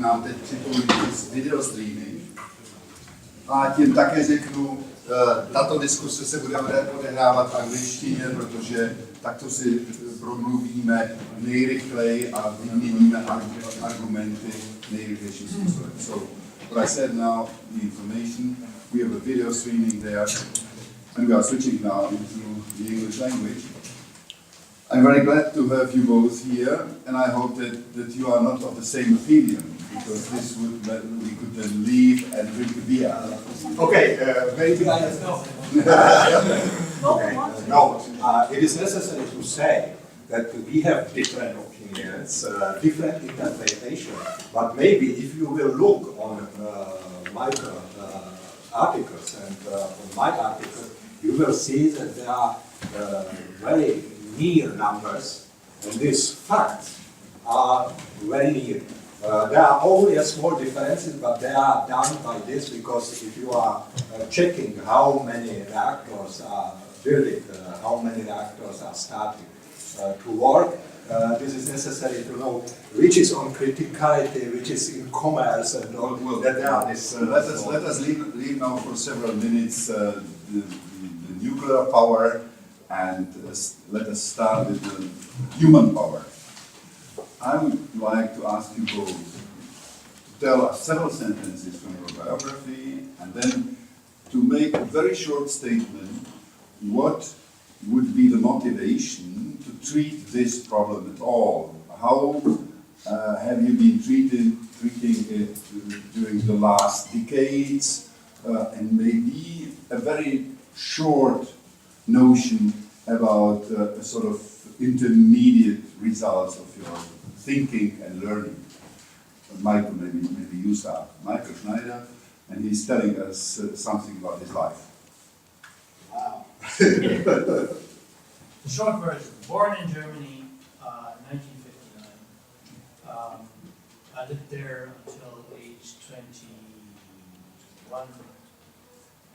nám teď připojí video streaming. A tím také řeknu, tato diskuse se bude odehrávat v angličtině, protože takto si promluvíme nejrychleji a vyměníme argumenty nejrychlejším způsobem. So, what I said now, the information, we have a video streaming there, and we are switching now into the English language. I'm very glad to have you both here, and I hope that you are not of the same opinion, because this would we could then leave and drink a beer. Okay, maybe I know. Okay. No, it is necessary to say that we have different opinions, different interpretation. But maybe if you will look on Mycle articles and on my articles, you will see that there are very near numbers, and these facts are very near. There are only a small differences, but they are done by this because if you are checking how many reactors are built, how many reactors are starting to work, this is necessary to know which is on criticality, which is in commerce, and all that. Let us leave now for several minutes the nuclear power, and let us start with the human power. I would like to ask you both to tell us several sentences from your biography, and then to make a very short statement what would be the motivation to treat this problem at all. How have you been treating it during the last decades, and maybe a very short notion about a sort of intermediate results of your thinking and learning. Michael, maybe you start. Mycle Schneider, and he's telling us something about his life. Wow. The short version: born in Germany, 1959. I lived there until age 21,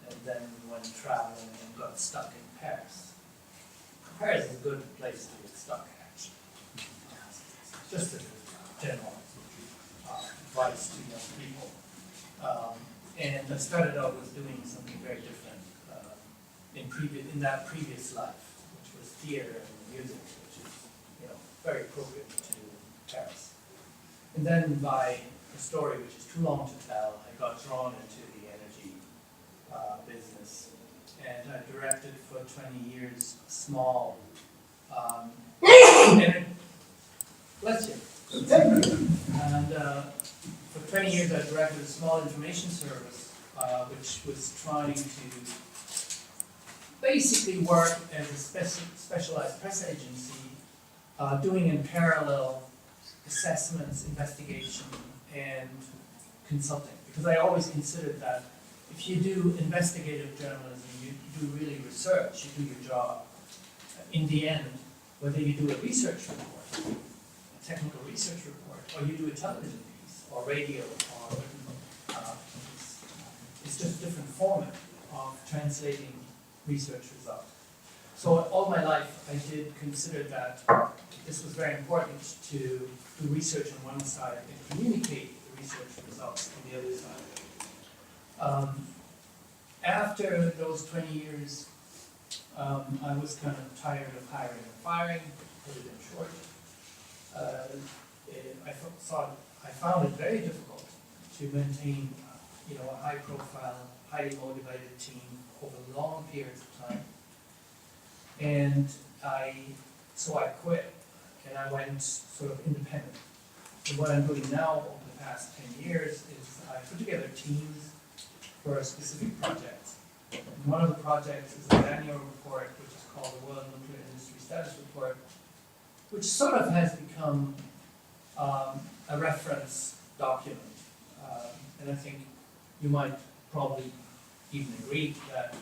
and then went traveling and got stuck in Paris. Paris is a good place to get stuck, actually. Just a general advice to young people. And I started out with doing something very different in that previous life, which was theater and music, which is very appropriate to Paris. And then by a story which is too long to tell, I got drawn into the energy business. And I directed for 20 years a small, bless you. And for 20 years I directed a small information service, which was trying to basically work as a specialized press agency, doing in parallel assessments, investigation, and consulting. Because I always considered that if you do investigative journalism, you do really research, you do your job. In the end, whether you do a research report, a technical research report, or you do a television piece, or radio, or it's just a different format of translating research results. So all my life, I did consider that this was very important to do research on one side and communicate the research results on the other side. After those 20 years, I was kind of tired of hiring and firing, put it in short. I found it very difficult to maintain, a high-profile, highly motivated team over long periods of time. And so I quit, and I went sort of independent. And what I'm doing now over the past 10 years is I put together teams for specific projects. And one of the projects is an annual report, which is called the World Nuclear Industry Status Report, which sort of has become a reference document. And I think you might probably even agree that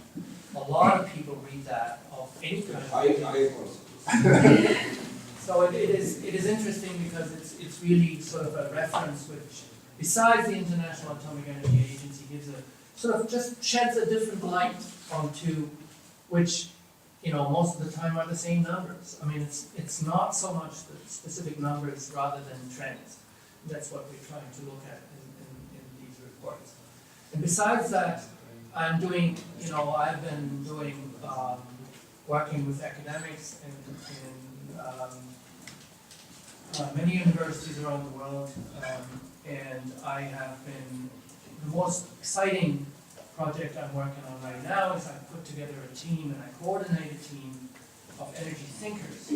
a lot of people read that of any kind of So it is interesting because it's really sort of a reference which, besides the International Atomic Energy Agency, gives a sort of just sheds a different light onto which, most of the time are the same numbers. I mean, it's not so much the specific numbers rather than trends. that's what we're trying to look at in these reports. And besides that, I'm doing, I've been doing, working with academics in many universities around the world, and I have been, the most exciting project I'm working on right now is I've put together a team, and I coordinate a team of energy thinkers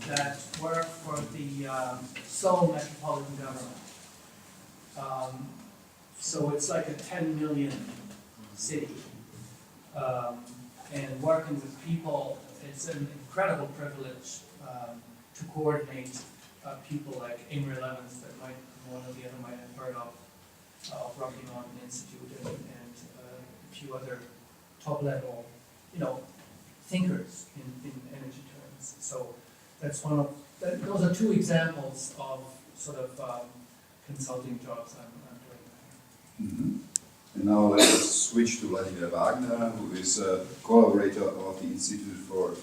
that work for the Seoul Metropolitan Government. So it's like a 10 million city. And working with people, it's an incredible privilege to coordinate people like Ingrid Levens, that one or the other might have heard of working on an institute, and a few other top-level, thinkers in energy terms. So that's those are two examples of sort of consulting jobs I'm doing. Mm-hmm. And now let us switch to Vladimír Wagner, who is a collaborator of the Institute for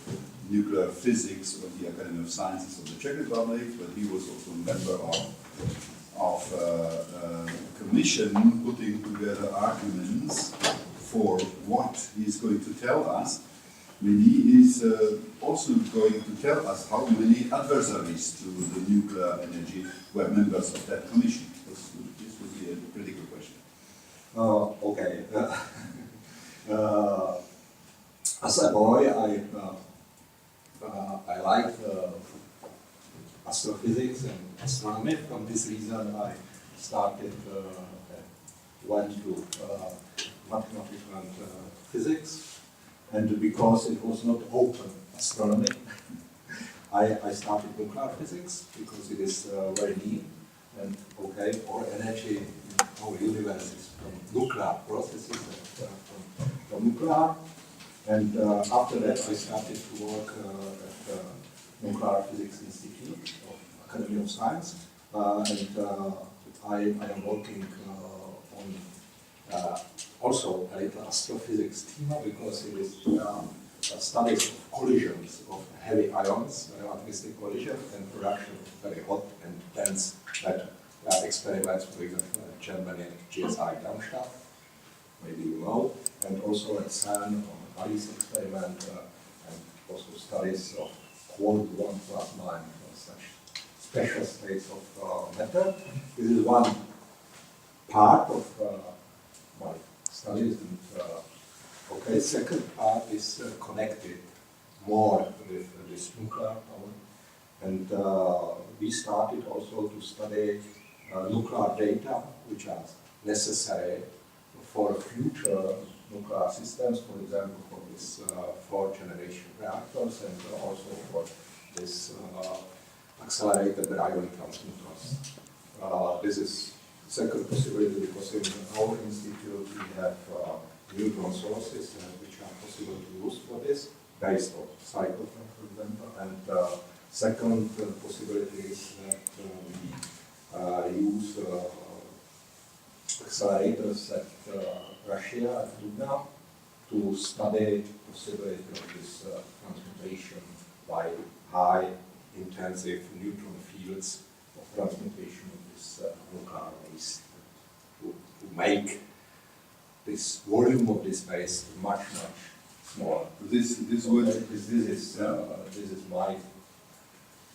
Nuclear Physics of the Academy of Sciences of the Czech Republic, but he was also a member of a commission putting together arguments for what he is going to tell us. Maybe he is also going to tell us how many adversaries to the nuclear energy were members of that commission. This would be a critical question. Okay. As a boy, I liked astrophysics and astronomy. For this reason, I went to mathematical and physics, and because it was not open astronomy, I started nuclear physics because it is very neat. And okay, all energy in our universe is from nuclear processes and from nuclear. And after that, I started to work at the Nuclear Physics Institute of Academy of Science, and I am working on also a little astrophysics team, because it is studies of collisions of heavy ions, relativistic collision, and production of very hot and dense matter. There are experiments, for example, at Germany and GSI Darmstadt, maybe you know, and also at CERN on the Paris experiment, and also studies of quantum 1 plus 9, such special states of matter. This is one part of my studies. And, okay, second part is connected more with this nuclear power. And we started also to study nuclear data, which are necessary for future nuclear systems, for example, for this 4th-generation reactors, and also for this accelerated ion transmitters. This is the second possibility, because in our institute we have neutron sources which are possible to use for this, based on cyclotron, for example. And second possibility is that we use accelerators at Russia, at Dubna, to study the possibility of this transmutation by high intensive neutron fields of transmutation of this nuclear waste, to make this volume of this waste much smaller. This is my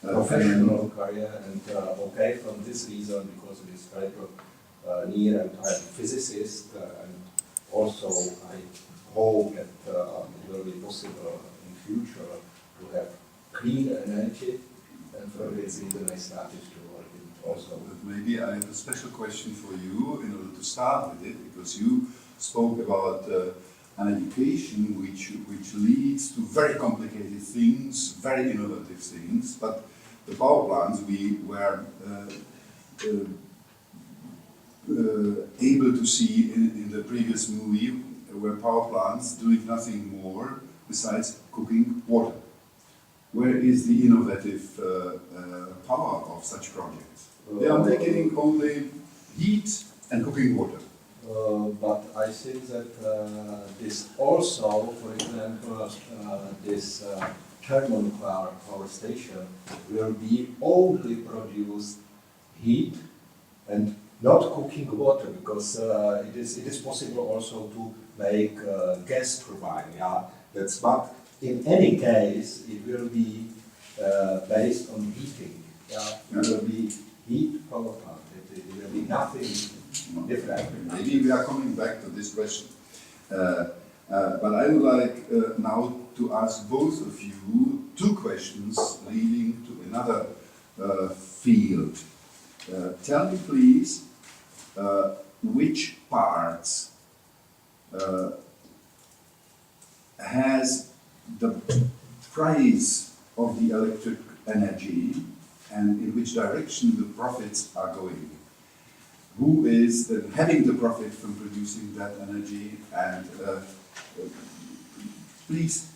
professional career, and okay, from this reason, because it is very near, and I am a physicist, and also I hope that it will be possible in future to have clean energy, and for this reason I started to work in also. But maybe I have a special question for you in order to start with it, because you spoke about an education which leads to very complicated things, very innovative things, but the power plants we were able to see in the previous movie were power plants doing nothing more besides cooking water. Where is the innovative power of such projects? They are taking only heat and cooking water. But I think that this also, for example, this thermonuclear power station will be only produced heat and not cooking water, because it is possible also to make gas turbine. Yeah, but in any case it will be based on heating. Yeah, it will be heat power plant. It will be nothing different. Maybe we are coming back to this question. But I would like now to ask both of you two questions leading to another field. Tell me please, which parts has the price of the electric energy and in which direction the profits are going? Who is having the profit from producing that energy? And please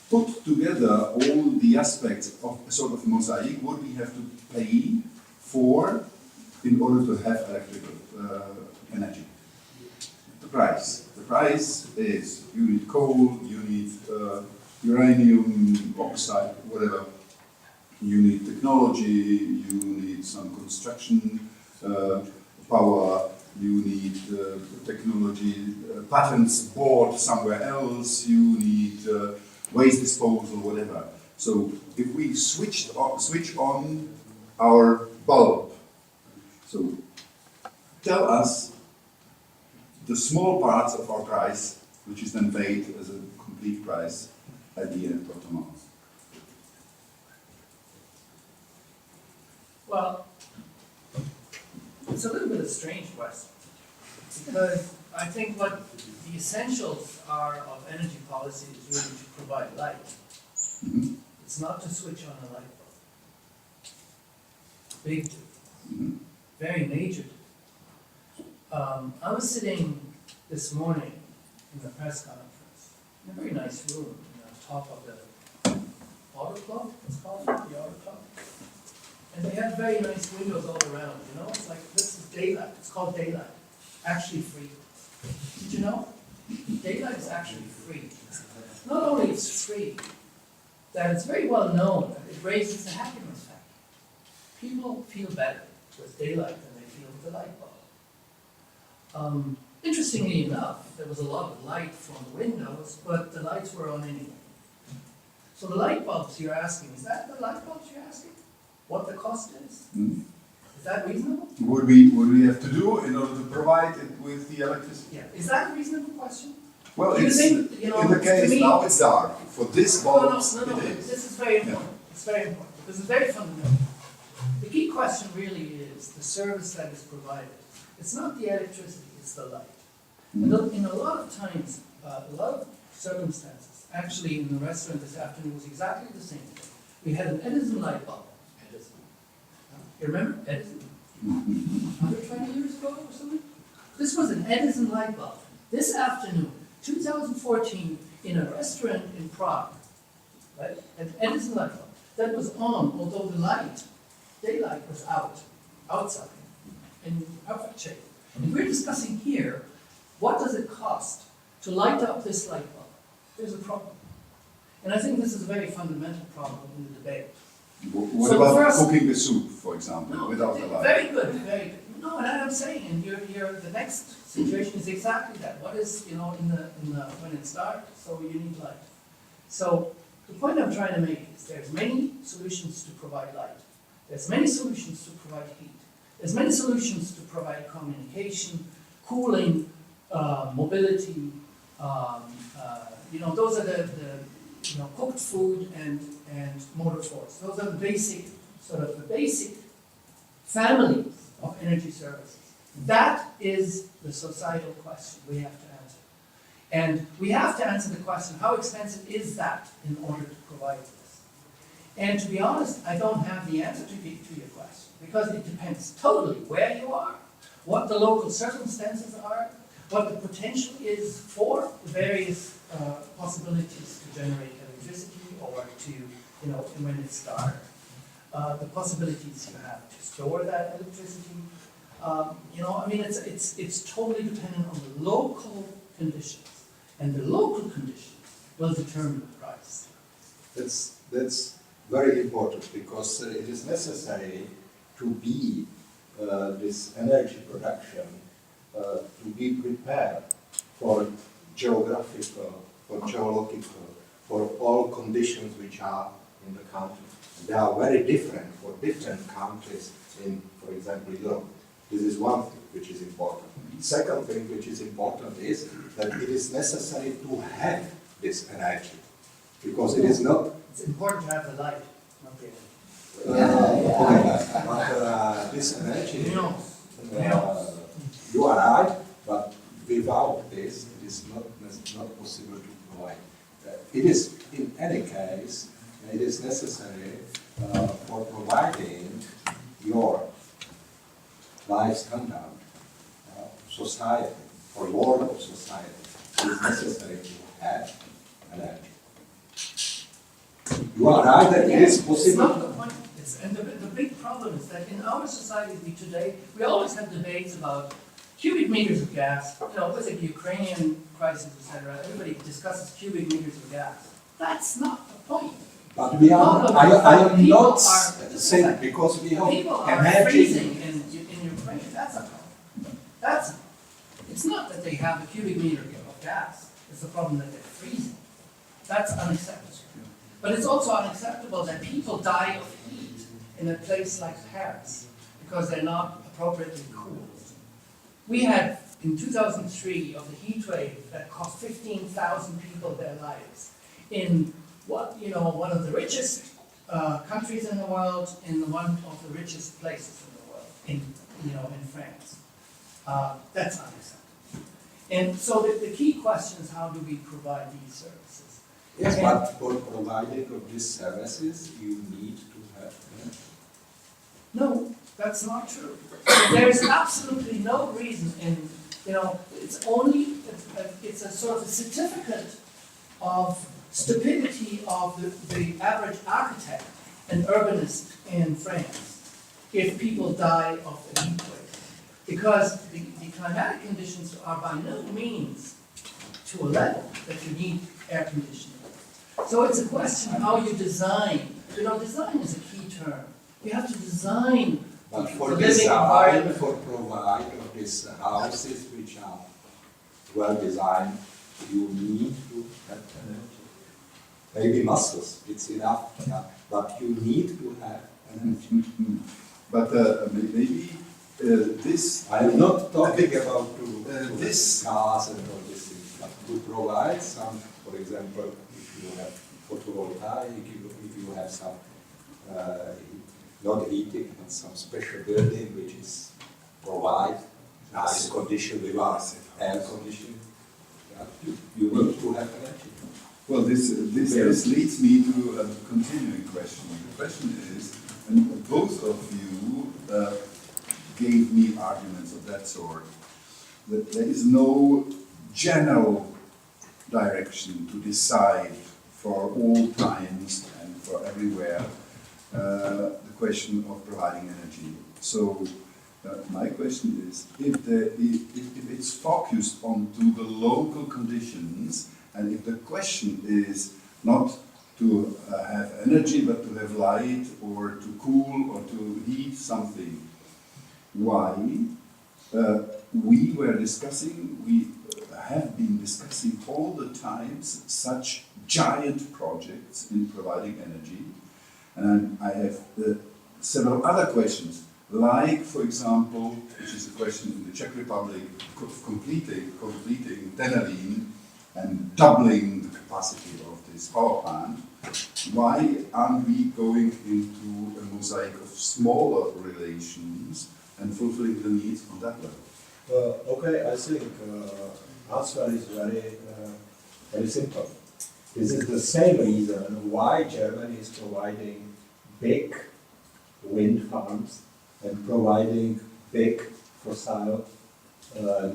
put together all the aspects of a sort of mosaic, what we have to pay for in order to have electrical energy. The price. The price is you need coal, you need uranium, oxide, whatever. You need technology, you need some construction power, you need technology, patents bought somewhere else, you need waste disposal, whatever. So if we switch on our bulb, so tell us the small parts of our price, which is then paid as a complete price at the end of the month. Well, it's a little bit of a strange question, because I think what the essentials are of energy policy is really to provide light. Mm-hmm. It's not to switch on a light bulb. Big difference. Mm-hmm. Very major difference. I was sitting this morning in the press conference in a very nice room on top of the auto club, it's called, the auto club. And they have very nice windows all around, you know? It's like, this is daylight, it's called daylight, actually free. Did you know? Daylight is actually free. Not only it's free, that it's very well known that it raises the happiness factor. People feel better with daylight than they feel with the light bulb. Interestingly enough, there was a lot of light from the windows, but the lights were on anyway. So the light bulbs you're asking, is that the light bulbs you're asking? What the cost is? Mm-hmm. Is that reasonable? What we have to do in order to provide it with the electricity? Yeah. Is that a reasonable question? Well, Do you it's, think, you know, in the case to me, now it's dark. For this no, bulb, no, it is. this is very important. It's very important because it's very fundamental. The key question really is the service that is provided. It's not the electricity, it's the light. And in a lot of times, a lot of circumstances, actually in the restaurant this afternoon was exactly the same thing. We had an Edison light bulb. Edison. You remember Edison? 120 years ago or something? This was an Edison light bulb. This afternoon, 2014, in a restaurant in Prague, right? An Edison light bulb that was on, although the daylight was outside, in perfect shape. And we're discussing here, what does it cost to light up this light bulb? There's a problem. And I think this is a very fundamental problem in the debate. What So about first- cooking a soup, for example, No, without the light? very good, very good. No, and I'm saying, and the next situation is exactly that. What is, you know, when it's dark, so you need light. So the point I'm trying to make is there's many solutions to provide light. There's many solutions to provide heat. There's many solutions to provide communication, cooling, mobility. You know, those are the cooked food and motor force. Those are the basic families of energy services. That is the societal question we have to answer. And we have to answer the question, how expensive is that in order to provide this? And to be honest, I don't have the answer to your question, because it depends totally where you are, what the local circumstances are, what the potential is for the various possibilities to generate electricity or to, you know, when it's dark. The possibilities you have to store that electricity. You know, I mean, it's totally dependent on the local conditions, and the local conditions will determine the price. That's very important, because it is necessary to be this energy production to be prepared for geographical, for geological, for all conditions which are in the country. They are very different for different countries in, for example, Europe. This is one thing which is important. Second thing which is important is that it is necessary to have this energy, because it is not. It's important to have the light, not the But this energy, No. you are right, but without this, it is not possible to provide. It is, in any case, it is necessary for providing your life standard, society, for world of society. It is necessary to have energy. You are right that it is It's possible. not the point. And the big problem is that in our society today, we always have debates about cubic meters of gas. You know, with the Ukrainian crisis, etc., everybody discusses cubic meters of gas. That's not the point. But we are, I am People not are- saying, because we have People are energy. freezing in Ukraine. That's a problem. It's not that they have a cubic meter of gas. It's the problem that they're freezing. That's unacceptable. But it's also unacceptable that people die of heat in a place like Paris because they're not appropriately cooled. We had in 2003 of the heat wave that cost 15,000 people their lives in one of the richest countries in the world, in one of the richest places in the world, in France. That's unacceptable. And so the key question is, how do we provide these services? Yes, but for providing of these services, you need to have energy. No, that's not true. There is absolutely no reason it's a sort of a certificate of stupidity of the average architect and urbanist in France if people die of the heat wave. Because the climatic conditions are by no means to a level that you need air conditioning. So it's a question of how you design. Design is a key term. You have to design But for the living design, environment. for providing of these houses which are well designed, you need to have energy. Maybe muscles, it's enough, but you need to have energy. But maybe this. I am not talking about this. cars and all these things, but to provide some, for example, if you have photovoltaic, if you have some, not heating, but some special building which is provide nice condition without air conditioning, you need to have energy. Well, this leads me to a continuing question. The question is, and both of you gave me arguments of that sort, that there is no general direction to decide for all times and for everywhere the question of providing energy. So my question is, if it's focused onto the local conditions, and if the question is not to have energy but to have light or to cool or to heat something, why we have been discussing all the times such giant projects in providing energy, and I have several other questions, like, for example, which is a question in the Czech Republic, of completing Chcete-li and doubling the capacity of this power plant. Why aren't we going into a mosaic of smaller relations and fulfilling the needs on that level? Okay, I think answer is very simple. This is the same reason why Germany is providing big wind farms and providing big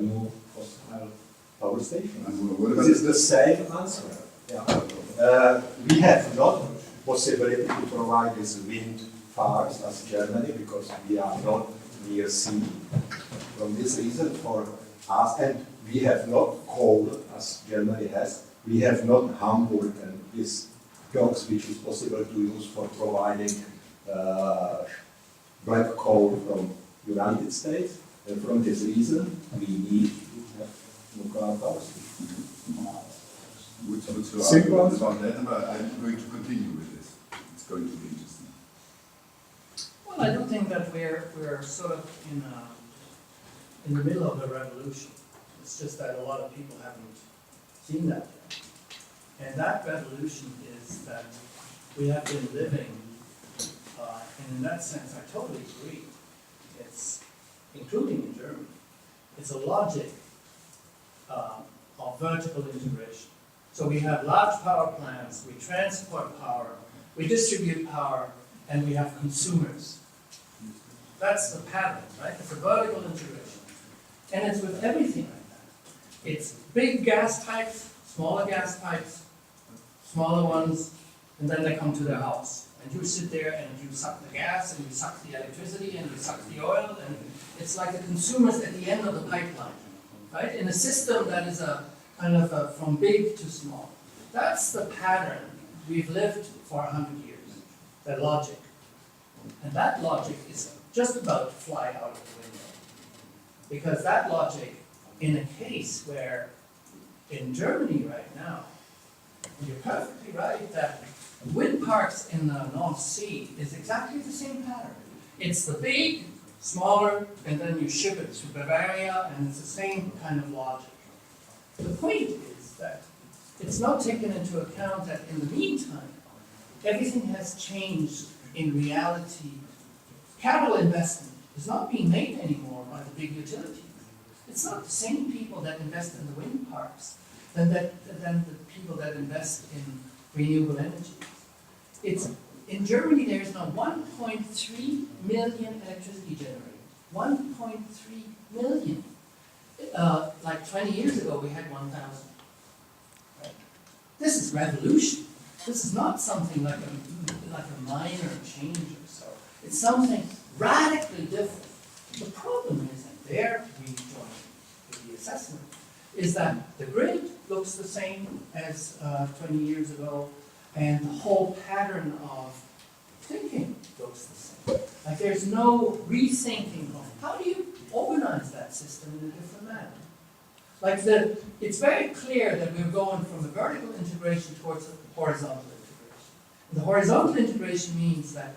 new fossil power stations. This is the same answer. Yeah. We have not possibility to provide these wind farms as Germany because we are not near sea. From this reason, for us, and we have not coal as Germany has. We have not Hamburg and these docks which is possible to use for providing black coal from United States, and from this reason, we need to have nuclear power station. What's your Simple. argument about that? But I'm going to continue with this. It's going to be interesting. Well, I do think that we're sort of in the middle of a revolution. It's just that a lot of people haven't seen that yet. And that revolution is that we have been living, and in that sense, I totally agree. It's, including in Germany, it's a logic of vertical integration. So we have large power plants, we transport power, we distribute power, and we have consumers. That's the pattern, right? It's a vertical integration. And it's with everything like that. It's big gas pipes, smaller gas pipes, smaller ones, and then they come to their house. And you sit there and you suck the gas, and you suck the electricity, and you suck the oil, and it's like the consumers at the end of the pipeline, right? In a system that is a kind of a, from big to small. That's the pattern we've lived for 100 years, that logic. And that logic is just about to fly out of the window. Because that logic, in a case where, in Germany right now, you're perfectly right that wind parks in the North Sea is exactly the same pattern. It's the big, smaller, and then you ship it to Bavaria, and it's the same kind of logic. The point is that it's not taken into account that in the meantime, everything has changed in reality. Capital investment is not being made anymore by the big utilities. It's not the same people that invest in the wind parks than the people that invest in renewable energy. It's, in Germany, there is now 1.3 million electricity generated. 1.3 million. Like 20 years ago, we had 1,000. Right? This is revolution. This is not something like a minor change or so. It's something radically different. The problem is, and there we join with the assessment, is that the grid looks the same as 20 years ago, and the whole pattern of thinking looks the same. Like there's no rethinking of how do you organize that system in a different manner. Like it's very clear that we're going from the vertical integration towards the horizontal integration. And the horizontal integration means that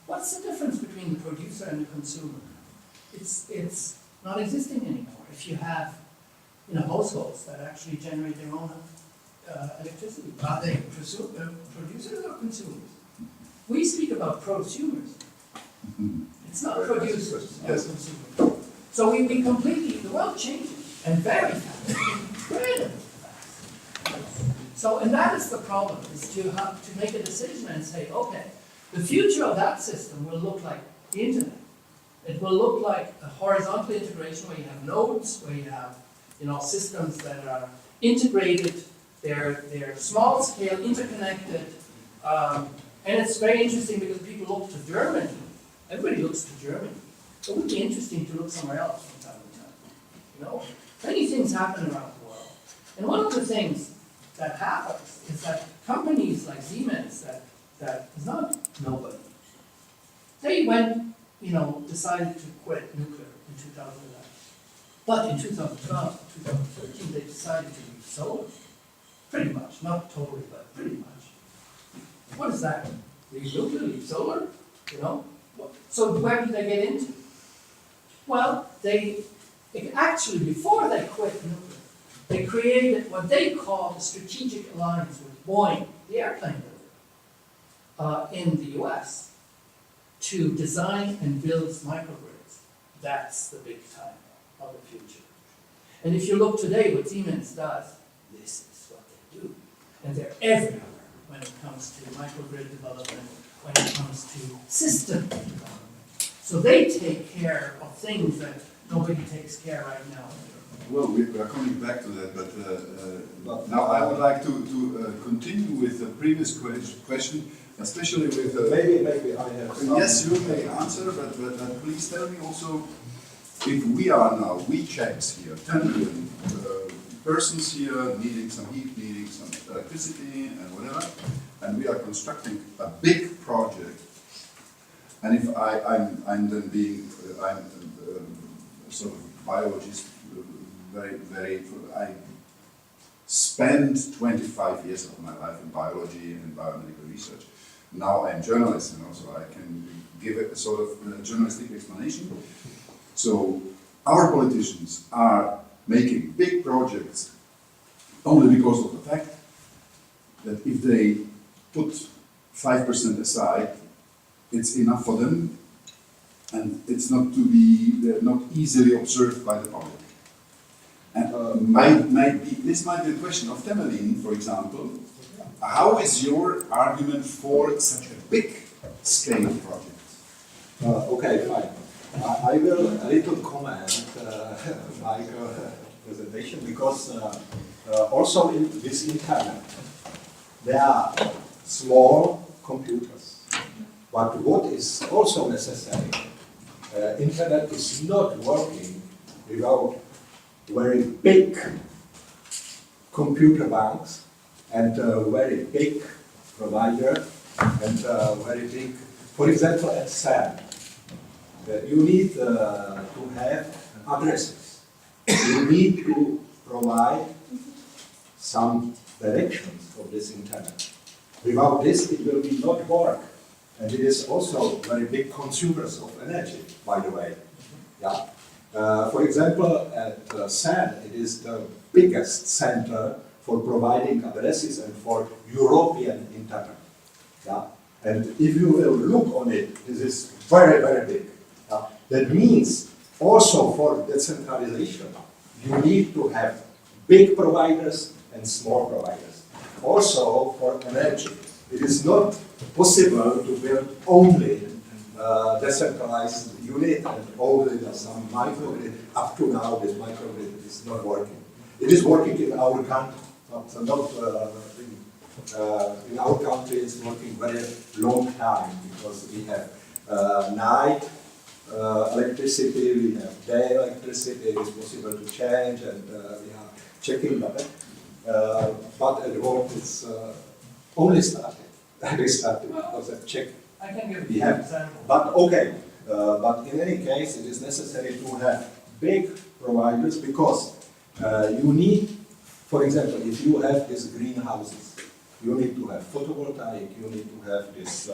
what's the difference between the producer and the consumer? It's not existing anymore. If you have households that actually generate their own electricity, are they producers or consumers? We speak about prosumers. It's not producers or consumers. So we completely, the world changes, and very fast, incredibly fast. So, and that is the problem, is to have to make a decision and say, okay, the future of that system will look like the internet. It will look like a horizontal integration where you have nodes, where you have systems that are integrated, they're small scale, interconnected, and it's very interesting because people look to Germany. Everybody looks to Germany. It would be interesting to look somewhere else from time to time. Many things happen around the world. And one of the things that happens is that companies like Siemens, that is not nobody, they decided to quit nuclear in 2011. But in 2012, 2013, they decided to leave solar. Pretty much, not totally, but pretty much. What is that? Leave nuclear, leave solar? So where did they get into? Well, actually, before they quit nuclear, they created what they call a strategic alliance with Boeing, the airplane builder, in the US, to design and build microgrids. That's the big time of the future. And if you look today, what Siemens does, this is what they do. And they're everywhere when it comes to microgrid development, when it comes to system development. So they take care of things that nobody takes care right now. Well, we are coming back to that, but now I would like to continue with the previous question, especially with... Maybe I have some... Yes, you may answer, but please tell me also, if we are now, we Czechs here, 10 million persons here, needing some heat, needing some electricity and whatever, and we are constructing a big project, and if I'm then being, I'm sort of biologist, I spent 25 years of my life in biology and biomedical research. Now I'm a journalist, so I can give a sort of journalistic explanation. So our politicians are making big projects only because of the fact that if they put 5% aside, it's enough for them, and it's not to be not easily observed by the public. And this might be a question of Temelín, for example. How is your argument for such a big scale project? Okay, fine. I will a little comment my presentation, because also in this internet there are small computers. But what is also necessary, internet is not working without very big computer banks and very big provider and very big, for example, at CERN. You need to have addresses. You need to provide some directions for this internet. Without this, it will be not work. And it is also very big consumers of energy, by the way. Yeah. For example, at CERN, it is the biggest center for providing addresses and for European internet. Yeah. And if you will look on it, this is very, very big. Yeah. That means also for decentralization, you need to have big providers and small providers. Also for energy, it is not possible to build only decentralized unit and only some microgrid. Up to now, this microgrid is not working. It is working in our country, but not in our country. It's working very long time, because we have night electricity, we have day electricity. It is possible to change, and we are checking that. But at work, it's only started. They started because I've checked. I can give you an example. But okay, but in any case, it is necessary to have big providers, because you need, for example, if you have these greenhouses, you need to have photovoltaic, you need to have this,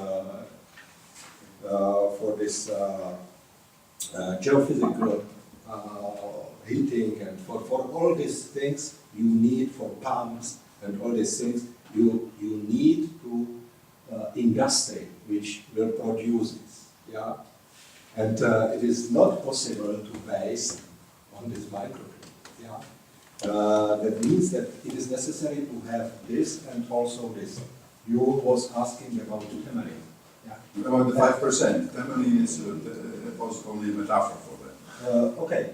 for this geophysical heating, and for all these things, you need for pumps and all these things, you need to industry which will produce this. Yeah? And it is not possible to base on this microgrid. Yeah? That means that it is necessary to have this and also this. You was asking about Temelín. Yeah? About the 5%. Temelín is was only a metaphor for that. Okay.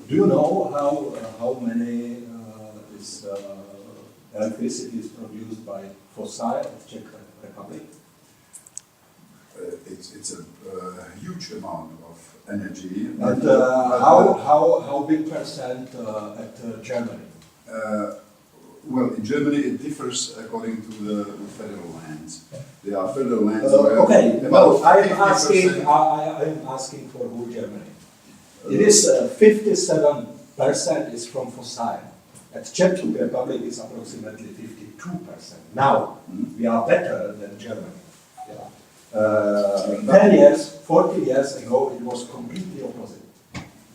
Do you know how many this electricity is produced by fossil of Czech Republic? It's a huge amount of energy. And how big percent at Germany? Well, in Germany it differs according to the federal lands. There are federal lands. Okay, no, I'm 50%. asking for whole Germany. It is 57% is from fossil. At Czech Republic is approximately 52%. Now, we are better than Germany. Yeah. 10 years, 40 years ago, it was completely opposite.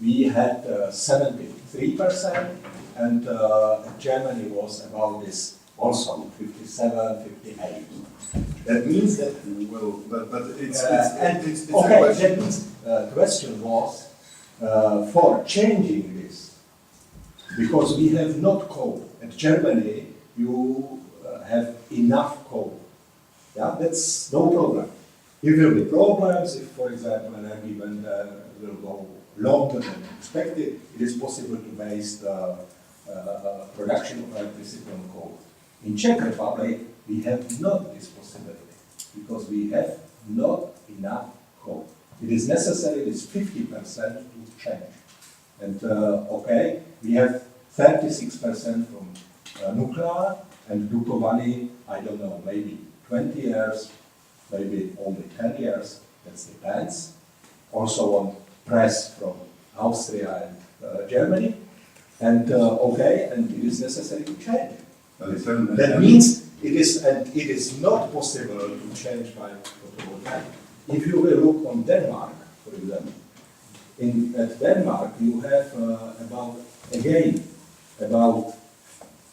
We had 73%, and Germany was about this also, 57, 58. That means that... Well, but it's okay, that means the question was for changing this, because we have not coal. At Germany, you have enough coal. Yeah, that's no problem. There will be problems if, for example, energy will go longer than expected. It is possible to base the production of electricity on coal. In Czech Republic, we have not this possibility, because we have not enough coal. It is necessary this 50% to change. And okay, we have 36% from nuclear, and Dukovany, I don't know, maybe 20 years, maybe only 10 years, that depends. Also on press from Austria and Germany, and and it is necessary to change. That means it is not possible to change by photovoltaic. If you will look on Denmark, for example, at Denmark you have about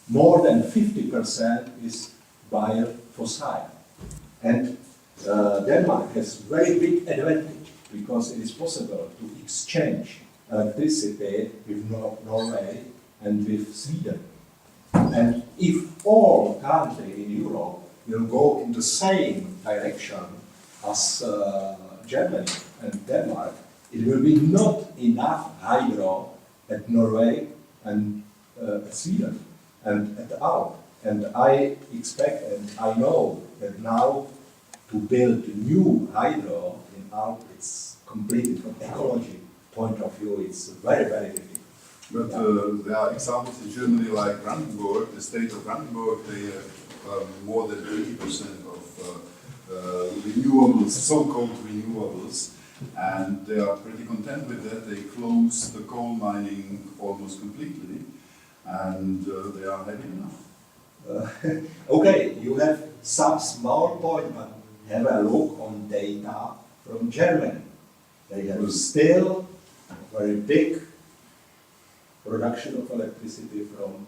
more than 50% is bio-fossil. And Denmark has very big advantage because it is possible to exchange electricity with Norway and with Sweden. And if all countries in Europe will go in the same direction as Germany and Denmark, it will be not enough hydro at Norway and at Sweden and at the Alps. And I expect and I know that now to build new hydro in Alps, it's completely from ecology point of view, it's very, very difficult. But there are examples in Germany like Brandenburg, the state of Brandenburg, they have more than 80% of renewables, so-called renewables, and they are pretty content with that. They close the coal mining almost completely, and they are happy enough. Okay, you have some small point, but have a look on data from Germany. They have still very big production of electricity from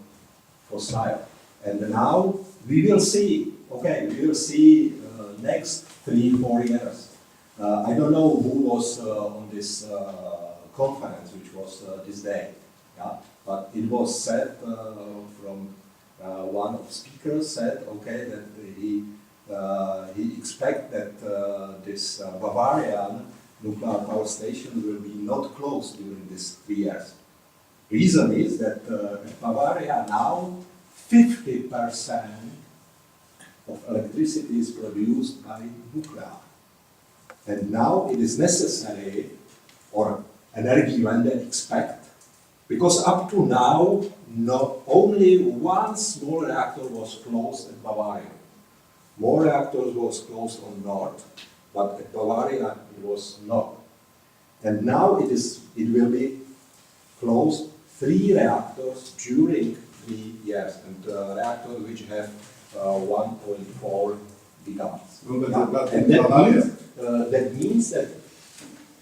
fossil. And now we will see, next 3-4 years. I don't know who was on this conference, which was this day, yeah? But it was said from one of the speakers said, that he expects that this Bavarian nuclear power station will be not closed during these 3 years. Reason is that in Bavaria now 50% of electricity is produced by nuclear. And now it is necessary, or Energiewende expect, because up to now, not only one small reactor was closed in Bavaria. More reactors was closed on north, but at Bavaria it was not. And now it will be closed 3 reactors during 3 years, and reactors which have 1.4 gigawatts. And that means that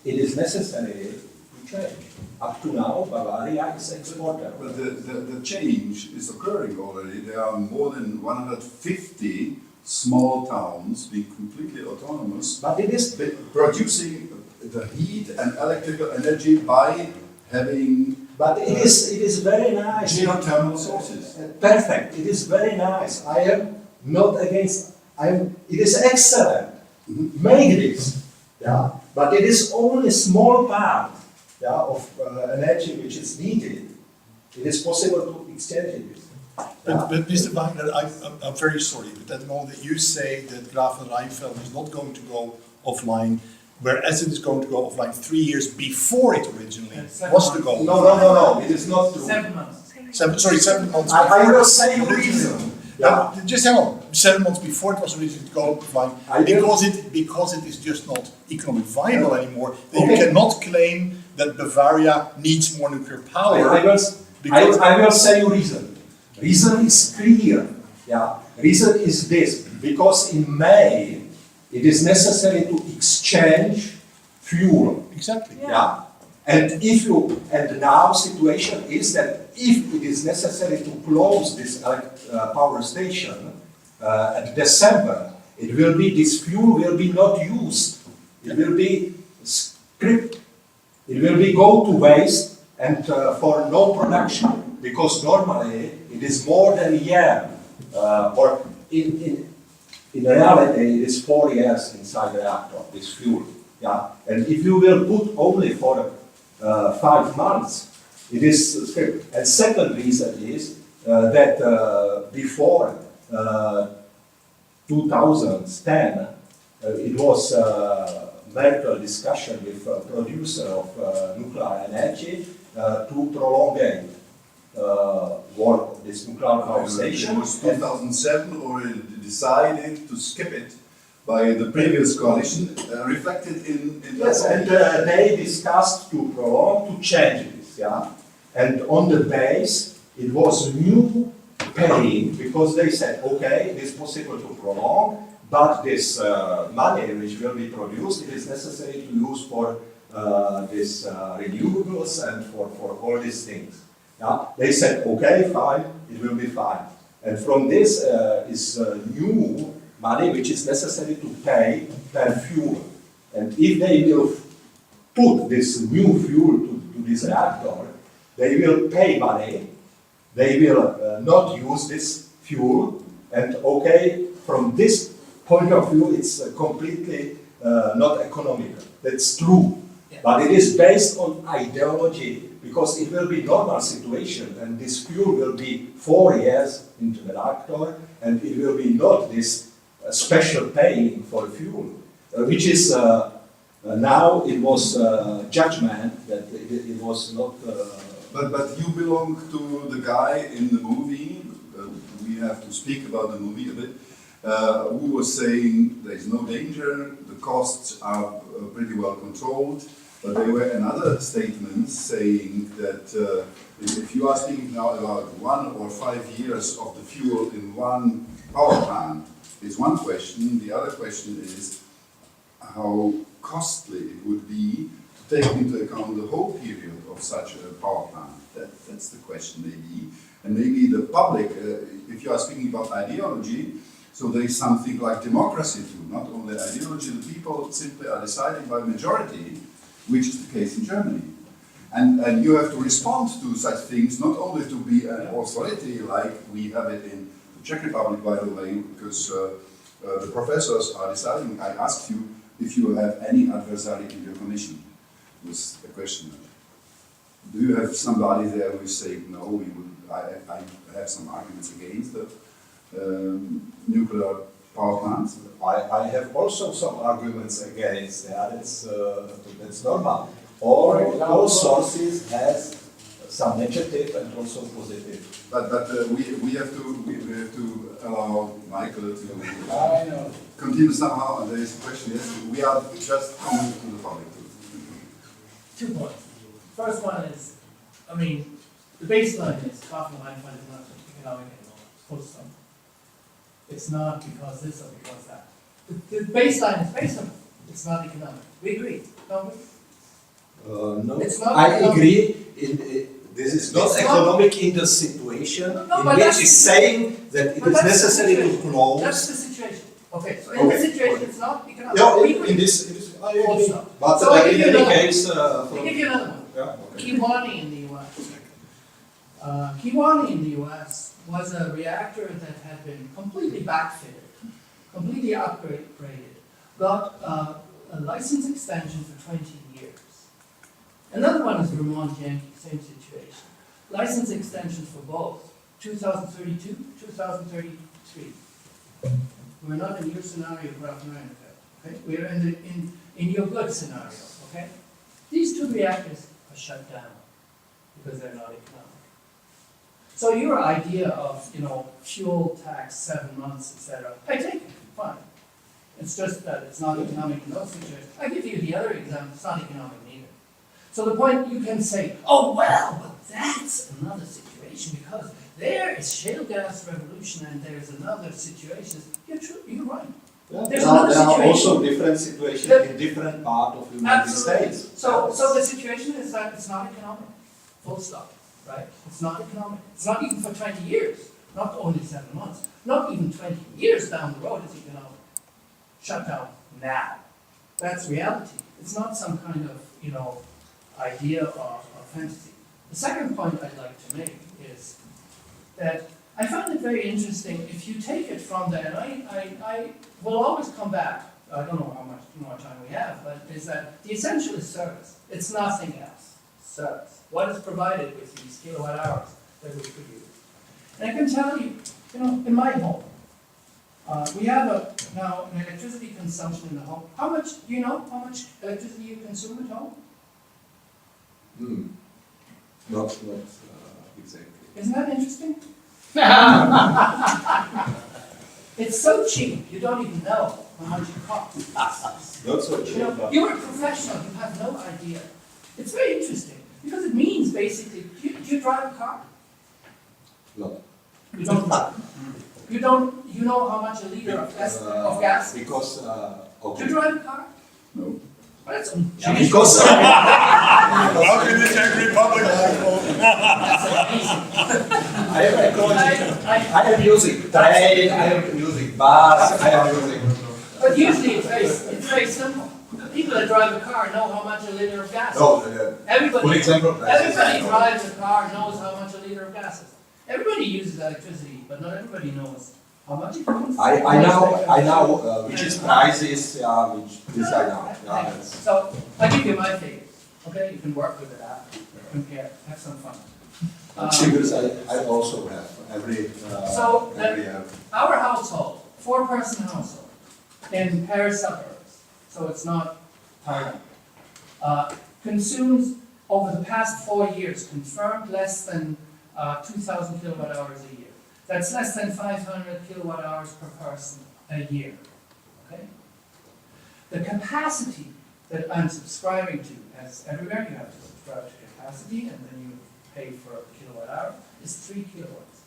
it is necessary to change. Up to now, Bavaria is exporter. But the change is occurring already. There are more than 150 small towns being completely autonomous, But it is producing the heat and electrical energy by having it is very nice. geothermal sources. Perfect. It is very nice. I am not against. It is excellent. Make this. Yeah. But it is only small part. Yeah, of energy which is needed. It is possible to exchange it. But Mr. Wagner, I'm very sorry, but at the moment that you say that Grafen-Rheinfeld is not going to go offline, whereas it is going to go offline 3 years before it originally was to go. No. It is not true. 7 months. 7 months. I will say the reason. Yeah. Just hang on. 7 months before it was originally to go offline, because it is just not economically viable anymore. Then you cannot claim that Bavaria needs more nuclear power. I will say you reason. Reason is clear. Yeah. Reason is this, because in May it is necessary to exchange fuel. Exactly. Yeah. And now situation is that if it is necessary to close this power station at December, this fuel will be not used. It will be stripped. It will be go to waste and for no production, because normally it is more than a year, or in reality it is 4 years inside the reactor, this fuel. Yeah, and if you will put only for 5 months, it is stripped. And second reason is that before 2010, it was Merkel discussion with producer of nuclear energy to prolongate work of this nuclear power station. It was 2007 already decided to skip it, by the previous coalition reflected in Yes, and they discussed to prolong, to change this, yeah. And on the base, it was new paying, because they said, okay, it is possible to prolong, but this money which will be produced, it is necessary to use for this renewables and for all these things. Yeah? They said, okay, fine, it will be fine. And from this is new money which is necessary to pay per fuel. And if they will put this new fuel to this reactor, they will pay money, they will not use this fuel, and okay, from this point of view, it's completely not economical. That's true. Yeah. But it is based on ideology, because it will be normal situation, and this fuel will be 4 years into the reactor, and it will be not this special paying for fuel, which is now it was judgment that it was not. But you belong to the guy in the movie. We have to speak about the movie a bit. Who was saying there is no danger, the costs are pretty well controlled. But there were another statements saying that if you are speaking now about 1 or 5 years of the fuel in one power plant, is one question. The other question is how costly it would be to take into account the whole period of such a power plant. That's the question maybe. And maybe the public, if you are speaking about ideology, so there is something like democracy too, not only ideology, the people simply are deciding by majority, which is the case in Germany. And you have to respond to such things, not only to be an authority like we have it in the Czech Republic, by the way, because the professors are deciding. I asked you if you have any adversary in your commission, was the question. Do you have somebody there who is saying, no, I have some arguments against the nuclear power plants? I have also some arguments against that. That's normal. All sources has some negative and also positive. But we have to allow Michael to continue somehow. And there is a question. Yes, we are just coming to the public too. 2 points. First one is, I mean, the baseline is Grafenrhein is not economic anymore. Full stop. It's not because this or because that. The baseline is based on it's not economic. We agree, don't we? No, It's not I economic. agree. This is not It's economic in the situation No, in but which that's- is saying that it But is that's the necessary to situation. close. That's the situation. Okay, so in this situation, it's not economic. Yeah, We agree. in this, I Full agree. stop. But So I give in you any another case, I'll give you another one. yeah, okay. Kiwani in the US. Kiwani in the US was a reactor that had been completely backfitted, completely upgraded, got a license extension for 20 years. Another one is Vermont Yankee, same situation. License extensions for both, 2032, 2033. We're not in your scenario, Grafenrhein, okay? We're in your good scenario, okay? These 2 reactors are shut down because they're not economic. So your idea of, fuel tax, 7 months, etc., I take it, fine. It's just that it's not economic in those situations. I give you the other example, it's not economic neither. So the point you can say, oh, well, but that's another situation because there is shale gas revolution and there's another situation. You're right. Yeah, There's there are another situation. also different situations in different parts of the United Absolutely. States. So the situation is that it's not economic, full stop, right? It's not economic. It's not even for 20 years, not only 7 months, not even 20 years down the road it's economic. Shut down now. That's reality. It's not some kind of, idea or fantasy. The second point I'd like to make is that I find it very interesting if you take it from there, and I will always come back, I don't know how much more time we have, but is that the essential is service. It's nothing else. Service. What is provided with these kilowatt hours that we produce? And I can tell you, in my home, we have now an electricity consumption in the home. How much, do you know how much electricity you consume at home? Not exactly. Isn't that interesting? It's so cheap, you don't even know how much it costs. Not so You cheap, know, but you're a professional, you have no idea. It's very interesting, because it means basically, do you drive a car? no. You don't drive. You know how much a liter of gas is? Because, Do okay. you drive a car? No. Well, that's Yeah, because, How can the Czech Republic I have ecology, I have music, train, I have music, bus, I have music. But usually it's very simple. People that drive a car know how much a liter of gas is. No, Everybody, for example, everybody drives a car, knows how much a liter of gas is. Everybody uses electricity, but not everybody knows how much it costs. I know which is prices, which this I know. Yeah, that's- So I'll give you my figures, okay? You can work with it after, compare, have some fun. Figures I also have every So every year. Our household, 4-person household in Paris suburbs, so it's not Thailand, consumes over the past 4 years, confirmed less than 2,000 kilowatt hours a year. That's less than 500 kilowatt hours per person a year, okay? The capacity that I'm subscribing to, as everywhere you have to subscribe to capacity and then you pay for a kilowatt hour, is 3 kilowatts.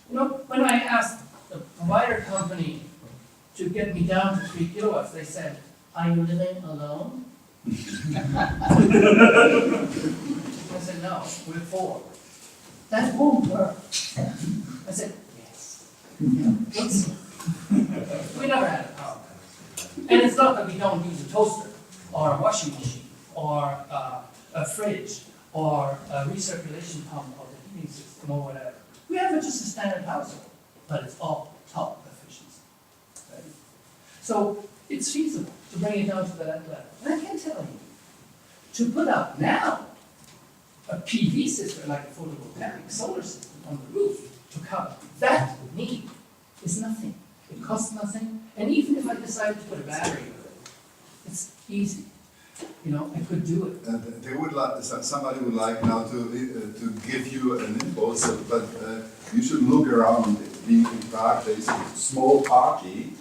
You know, when I asked the provider company to get me down to 3 kilowatts, they said, "Are you living alone?" I said, "No, we're 4. That won't work." I said, "Yes. Let's see." We never had a power cut. And it's not that we don't use a toaster, or a washing machine, or a fridge, or a recirculation pump, or the heating system, or whatever. We have just a standard household, but it's all top efficiency. Right? So it's feasible to bring it down to that level. And I can tell you, to put up now a PV system, like a photovoltaic solar system on the roof, to cover that need is nothing. It costs nothing. And even if I decided to put a battery with it, it's easy. You know, I could do it. They would like, somebody would like now to give you an impulse, but you should look around. Being in Prague, there is a small party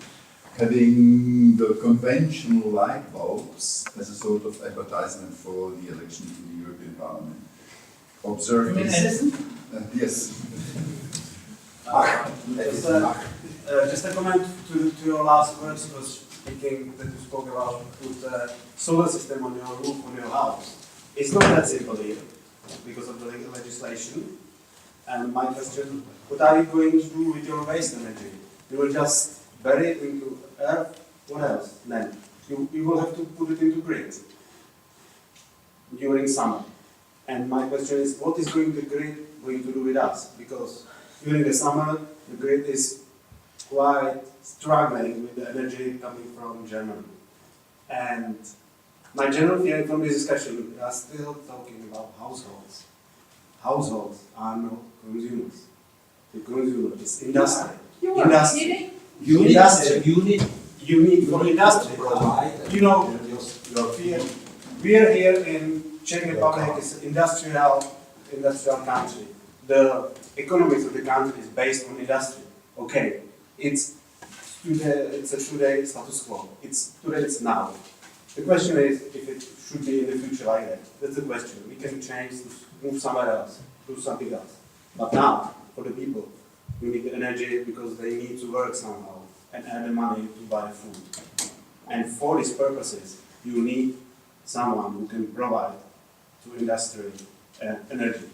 having the conventional light bulbs as a sort of advertisement for the election to the European Parliament. Observe You mean this. Edison? Yes. Just a comment to your last words, because speaking that you spoke about put a solar system on your roof on your house. It's not that simple here because of the legislation. And my question, what are you going to do with your waste energy? You will just bury it into earth? What else then? You will have to put it into grid during summer. And my question is, what is the grid going to do with us? Because during the summer, the grid is quite struggling with the energy coming from Germany. And my general feeling from this discussion, we are still talking about households. Households are not consumers. The consumer is industry. You are kidding? You need for industry. You know, we are here in Czech Republic, is an industrial country. The economics of the country is based on industry. Okay, it's a today status quo. Today it's now. The question is if it should be in the future like that. That's the question. We can change to move somewhere else, do something else. But now, for the people, we need the energy because they need to work somehow and earn the money to buy food. And for these purposes, you need someone who can provide to industry energy.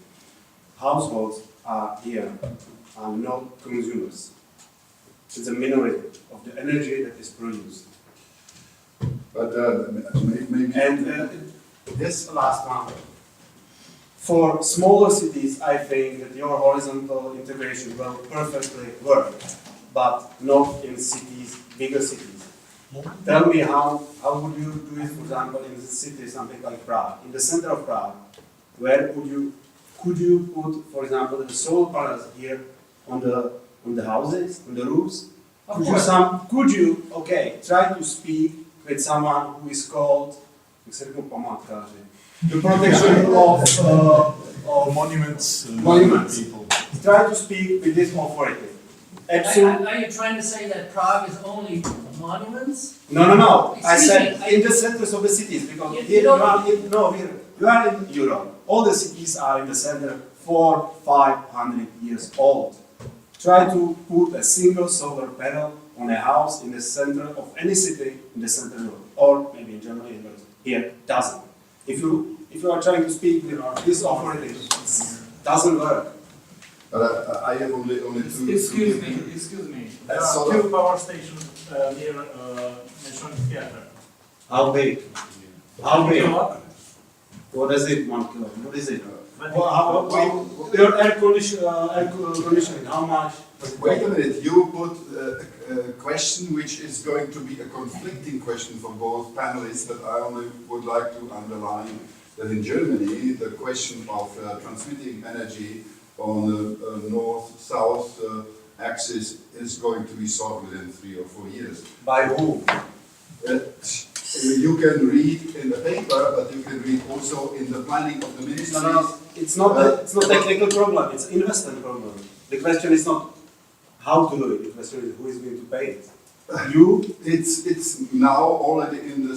Households are not consumers. It's a minority of the energy that is produced. But maybe. And this last one. For smaller cities, I think that your horizontal integration will perfectly work, but not in cities, bigger cities. Tell me how would you do it, for example, in the city, something like Prague, in the center of Prague, where could you put, for example, the solar panels here on the houses, on the roofs? Could you, try to speak with someone who is called, the protection of monuments monuments. people. Try to speak with this authority. absolute. Are you trying to say that Prague is only monuments? No. I Excuse said me, in the centers of the cities, because You here don't- you are in Europe. All the cities are in the center 400-500 years old. Try to put a single solar panel on a house in the center of any city in the center of Europe, or maybe in Germany, but here doesn't. If you are trying to speak with this authority, it doesn't work. But I have only two. Excuse me. There That's are sort of- two power stations near National Theatre. How big? How big? Kilowatt? What is it, 1 kilo? What is it? 20 Well, your air conditioning, how much? Wait a minute, you put a question which is going to be a conflicting question for both panelists, but I only would like to underline that in Germany, the question of transmitting energy on the north-south axis is going to be solved within 3 or 4 years. By who? You can read in the paper, but you can read also in the planning of the ministries. No. It's not a technical problem, it's an investment problem. The question is not how to do it, the question is who is going to pay it. You? It's now already in the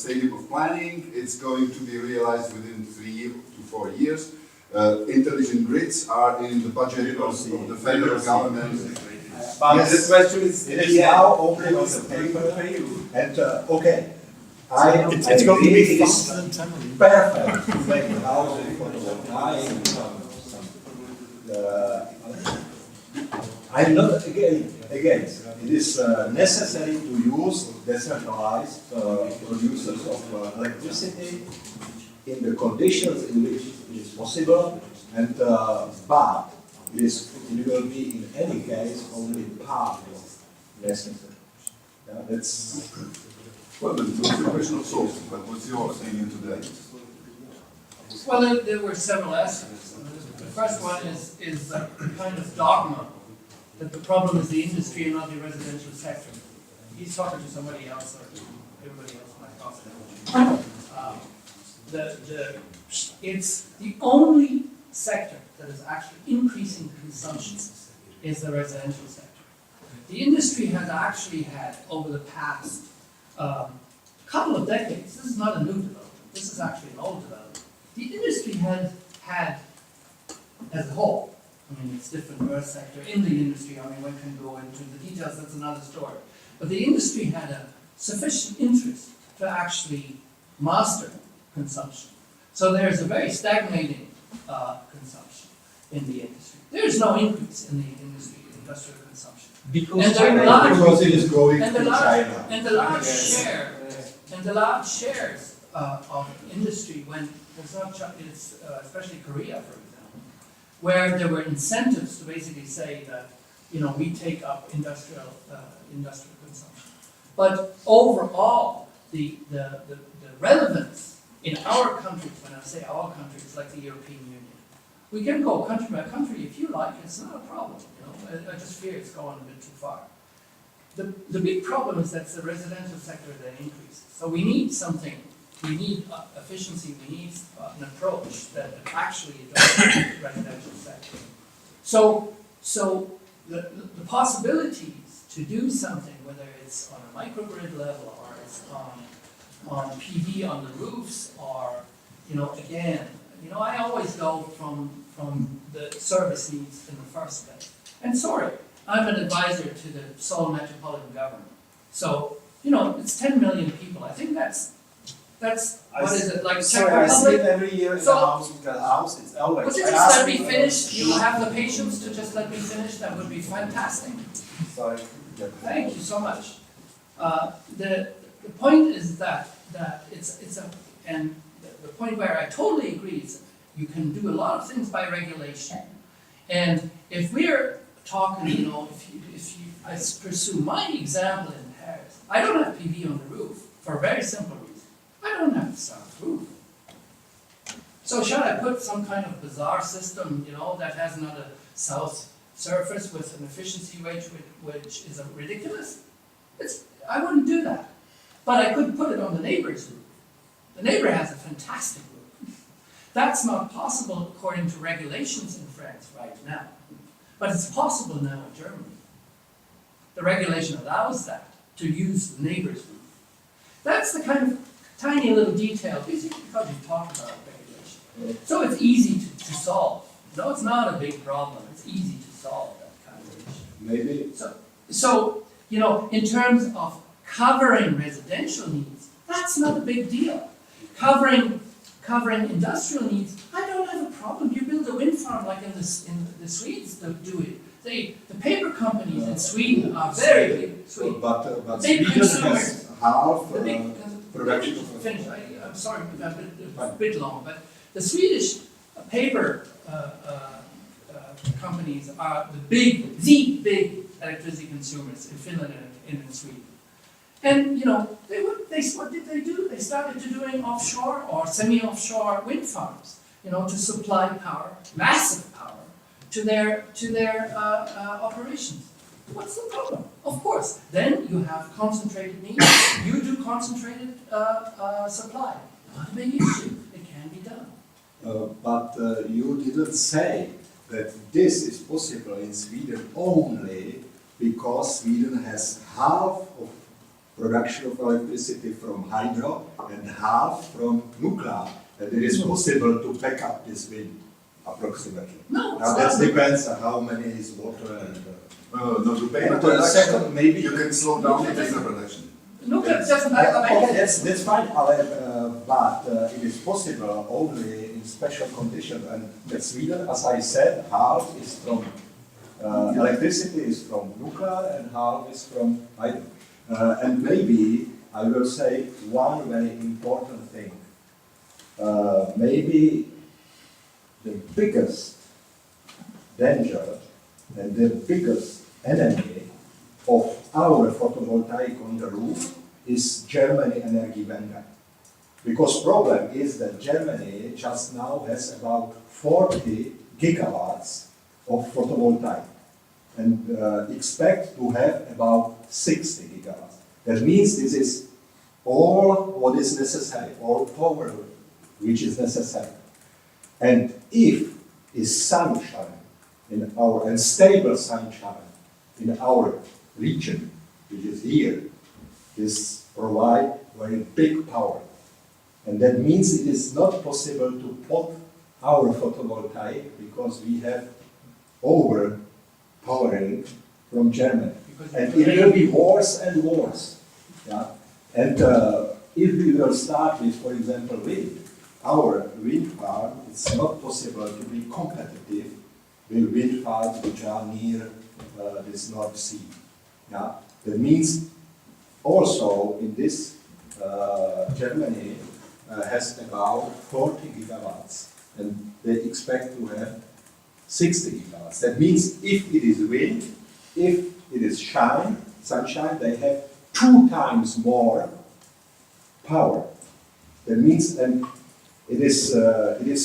stadium of planning. It's going to be realized within 3 to 4 years. Intelligent grids are in the budget of the federal government. But Yes. the question is, It is now only on the paper, and okay, It's going to be agree, it is faster than tunneling. perfect to make a house in photovoltaic. I'm not against. It is necessary to use decentralized producers of electricity in the conditions in which it is possible, and but it will be in any case only part of necessary. Yeah, that's. Well, it's a question of source, but what's your opinion today? Well, there were several aspects. The first one is a kind of dogma that the problem is the industry and not the residential sector. He's talking to somebody else, or everybody else might talk to him. It's the only sector that is actually increasing consumption is the residential sector. The industry has actually had, over the past couple of decades, this is not a new development, this is actually an old development. The industry has had, as a whole, I mean, it's different per sector in the industry, I mean, one can go into the details, that's another story. But the industry had a sufficient interest to actually master consumption. So there's a very stagnating consumption in the industry. There's no increase in the industry, industrial consumption. Because it is going And to the China. large shares of industry when it's not it's especially Korea, for example, where there were incentives to basically say that we take up industrial consumption. But overall, the relevance in our countries, when I say our countries, like the European Union, we can go country by country if you like. It's not a problem. I just fear it's going a bit too far. The big problem is that the residential sector that increases. So we need something. We need efficiency. We need an approach that actually addresses the residential sector. So the possibilities to do something, whether it's on a microgrid level or it's on PV on the roofs, or again, I always go from the service needs in the first place. And sorry, I'm an advisor to the Seoul Metropolitan Government. So, it's 10 million people. I think that's what is it, like Czech Sorry, I see it Republic? every year in So- the house, it's always. Would you I just ask let me you, finish? You have the patience to just let me finish? That would be fantastic. Sorry. Thank you so much. The point is that the point where I totally agree is you can do a lot of things by regulation. And if we're talking, if I pursue my example in Paris, I don't have PV on the roof for a very simple reason. I don't have a south roof. So should I put some kind of bizarre system, that has not a south surface with an efficiency rate which is ridiculous? I wouldn't do that. But I could put it on the neighbor's roof. The neighbor has a fantastic roof. That's not possible according to regulations in France right now. But it's possible now in Germany. the regulation allows that, to use the neighbor's roof. That's the kind of tiny little detail, basically because you talk about regulation. So it's easy to solve. No, it's not a big problem. It's easy to solve that kind of issue. Maybe. So, you know, in terms of covering residential needs, that's not a big deal. Covering industrial needs, I don't have a problem. You build a wind farm like in the Swedes do it. The paper companies in Sweden are very big. Sweden. But Big Sweden consumers. has half The big, production. finish. I'm sorry, a bit long, but the Swedish paper companies are the big electricity consumers in Finland and in Sweden. And you know, what did they do? They started to doing offshore or semi-offshore wind farms, you know, to supply power, massive power, to their operations. What's the problem? Of course, then you have concentrated needs. You do concentrated supply. Not a big issue. It can be done. But you didn't say that this is possible in Sweden only because Sweden has half of production of electricity from hydro and half from nuclear. And it is possible to back up this wind, approximately. No, Now that depends on how many is water and... No, the paper And production, second, maybe... you can slow down the paper production. Look, it doesn't matter. Okay, that's fine, but it is possible only in special conditions. And in Sweden, as I said, half is from electricity is from nuclear and half is from hydro. And maybe I will say one very important thing. Maybe the biggest danger and the biggest enemy of our photovoltaic on the roof is Germany Energiewende. Because problem is that Germany just now has about 40 gigawatts of photovoltaic and expect to have about 60 gigawatts. That means this is all what is necessary, all power which is necessary. And if is sunshine in our, and stable sunshine in our region, which is here, this provide very big power. And that means it is not possible to put our photovoltaic because we have overpowering from Germany. And it will be worse and worse. Yeah? And if we will start with, for example, wind, our wind farm, it's not possible to be competitive with wind farms which are near this North Sea. Yeah? That means also in this Germany has about 40 gigawatts and they expect to have 60 gigawatts. That means if it is wind, if it is sunshine, they have 2 times more power. That means, and it is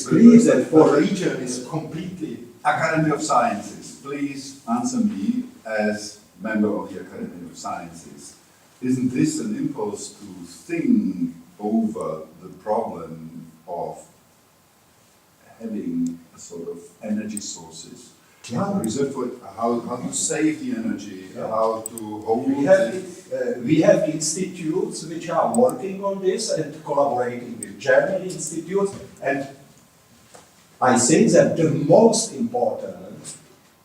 clear that for region is completely... Academy of Sciences, please answer me as member of the Academy of Sciences. Isn't this an impulse to think over the problem of having a sort of energy sources? Yeah. Reserve for how to save the energy, Yeah. how to hold We have institutes which are working on this and collaborating with German institutes, and I think that the most important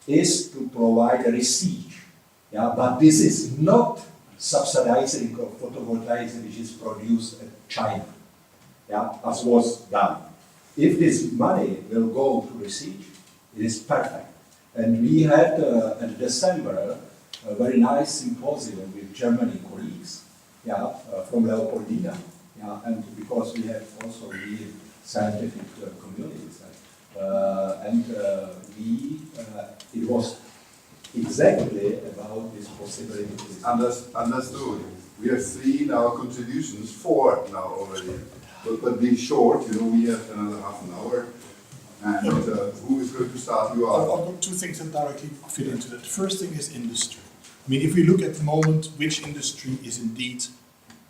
is to provide a research. Yeah, but this is not subsidizing of photovoltaics which is produced in China, yeah, as was done. If this money will go to research, it is perfect. And we had in December a very nice symposium with German colleagues, yeah, from Leopoldina, yeah, and because we have also real scientific communities, it was exactly about this possibility. Understood. We have 3 now contributions, 4 now already. But be short, you know, we have another half an hour. And who is going to start? You are. I've got 2 things that directly fit into that. The first thing is industry. I mean, if we look at the moment, which industry is indeed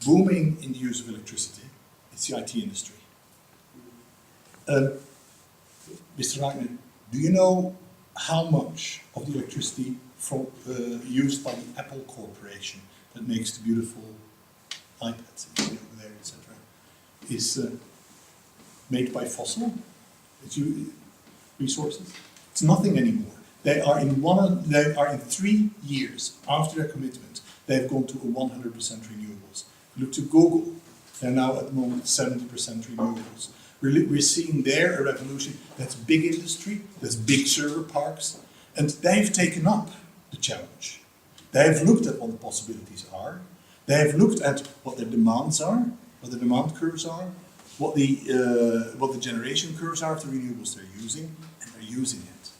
booming in the use of electricity, it's the IT industry. Mr. Wagner, do you know how much of the electricity used by the Apple Corporation that makes the beautiful iPads over there, etc., is made by fossil resources. It's nothing anymore. They are in 3 years after their commitment, they've gone to a 100% renewables. Look to Google, they're now at the moment 70% renewables. We're seeing there a revolution. That's big industry, that's big server parks, and they've taken up the challenge. They've looked at what the possibilities are. They've looked at what their demands are, what the demand curves are, what the generation curves are of the renewables they're using, and they're using it.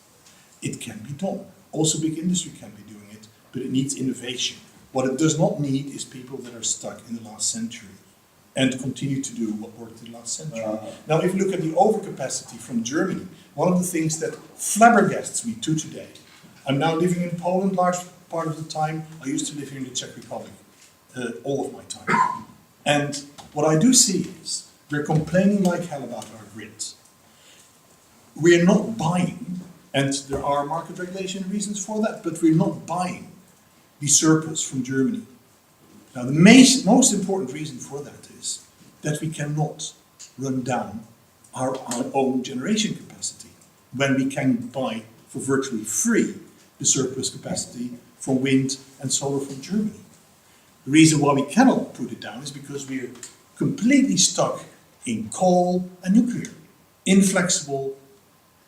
It can be done. Also big industry can be doing it, but it needs innovation. What it does not need is people that are stuck in the last century and continue to do what worked in the last century. Now, if you look at the overcapacity from Germany, one of the things that flabbergasts me to today, I'm now living in Poland large part of the time. I used to live here in the Czech Republic all of my time. And what I do see is we're complaining like hell about our grid. We're not buying, and there are market regulation reasons for that, but we're not buying the surplus from Germany. Now, the most important reason for that is that we cannot run down our own generation capacity when we can buy for virtually free the surplus capacity from wind and solar from Germany. The reason why we cannot put it down is because we're completely stuck in coal and nuclear, inflexible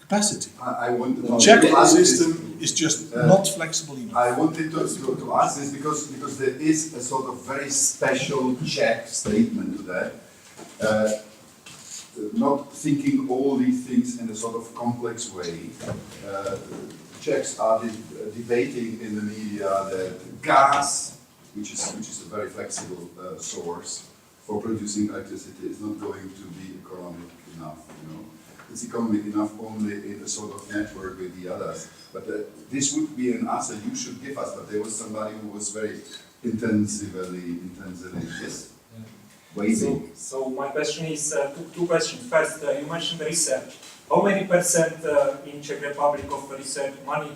capacity. The Czech system is just not flexible enough. I wanted to ask this because there is a sort of very special Czech statement to that. Not thinking all these things in a sort of complex way. Czechs are debating in the media that gas, which is a very flexible source for producing electricity, is not going to be economic enough. You know, it's economic enough only in a sort of network with the others. But this would be an answer you should give us. But there was somebody who was very intensively yes. Waiting. So my question is two questions. First, you mentioned research. How many percent in Czech Republic of research money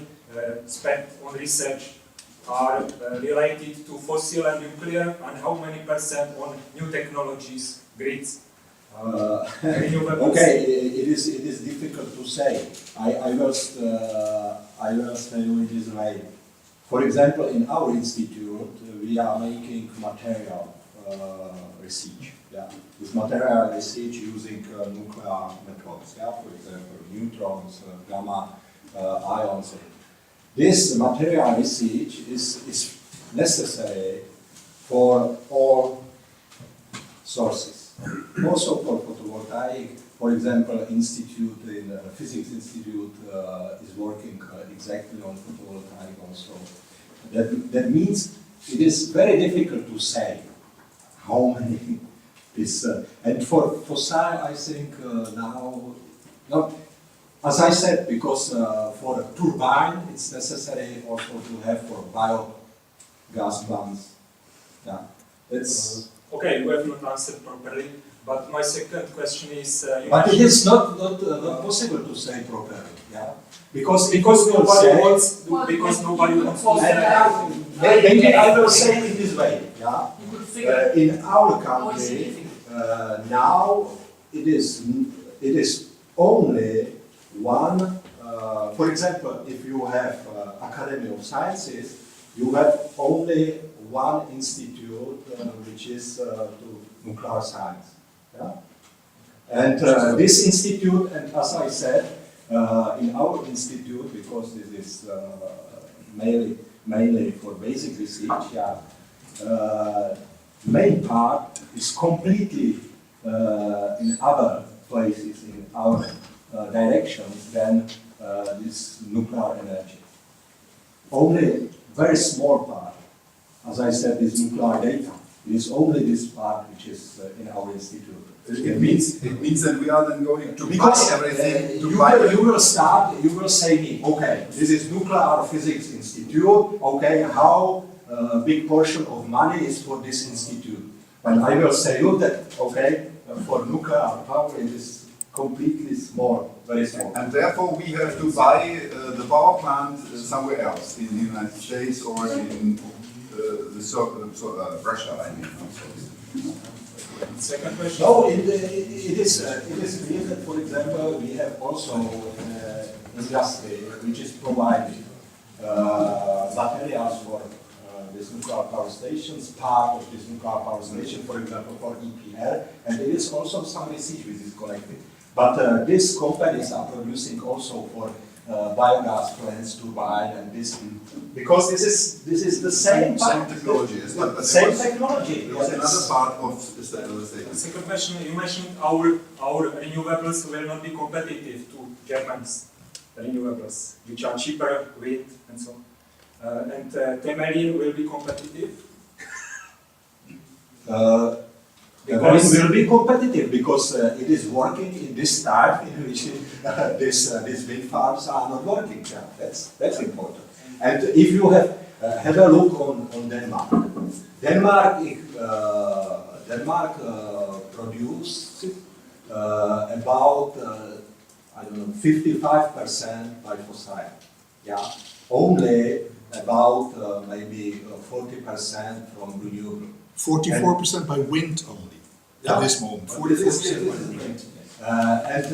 spent on research are related to fossil and nuclear, and how many percent on new technologies, grids? Okay, it is difficult to say. I will tell you in this way. For example, in our institute, we are making material research. Yeah, this material research using nuclear methods. Yeah, for example, neutrons, gamma, ions. This material research is necessary for all sources. Also for photovoltaic, for example, physics institute is working exactly on photovoltaic also. That means it is very difficult to say how many is, and for fossil, I think now, not, as I said, because for a turbine, it's necessary also to have for biogas plants. Yeah, it's. Okay, you have not answered properly, but my second question is... but it is not possible to say properly, yeah? Because nobody wants to say. Maybe I will say it this way, yeah? In our country, now it is only one, for example, if you have Academy of Sciences, you have only one institute which is to nuclear science. Yeah? And this institute, and as I said, in our institute, because this is mainly for basic research, yeah, main part is completely in other places, in our directions than this nuclear energy. Only very small part. As I said, is nuclear data. It is only this part which is in our institute. It means that we are then going to buy everything. You will say me, okay, this is Nuclear Physics Institute, okay, how big portion of money is for this institute? And I will say you that, okay, for nuclear power it is completely small, very small. And therefore we have to buy the power plant somewhere else, in the United States or in Russia, I mean. Second question. No, it is clear that, for example, we have also industry which is providing materials for these nuclear power stations, part of this nuclear power station, for example, for EPR, and there is also some research which is connected. But these companies are producing also for biogas plants, turbine, and this, because this is the same technology, isn't it? But same technology. It was another part of the The statement. second question, you mentioned our renewables will not be competitive to Germany's renewables, which are cheaper, wind, and so on. And Temelin will be competitive? Because it will be competitive because it is working in this time in which these wind farms are not working. Yeah, that's important. And if you have a look on Denmark, Denmark produces about I don't know 55% by fossil. Yeah, only about maybe 40% from renewable. 44% by wind only. At this moment, 44% by wind. And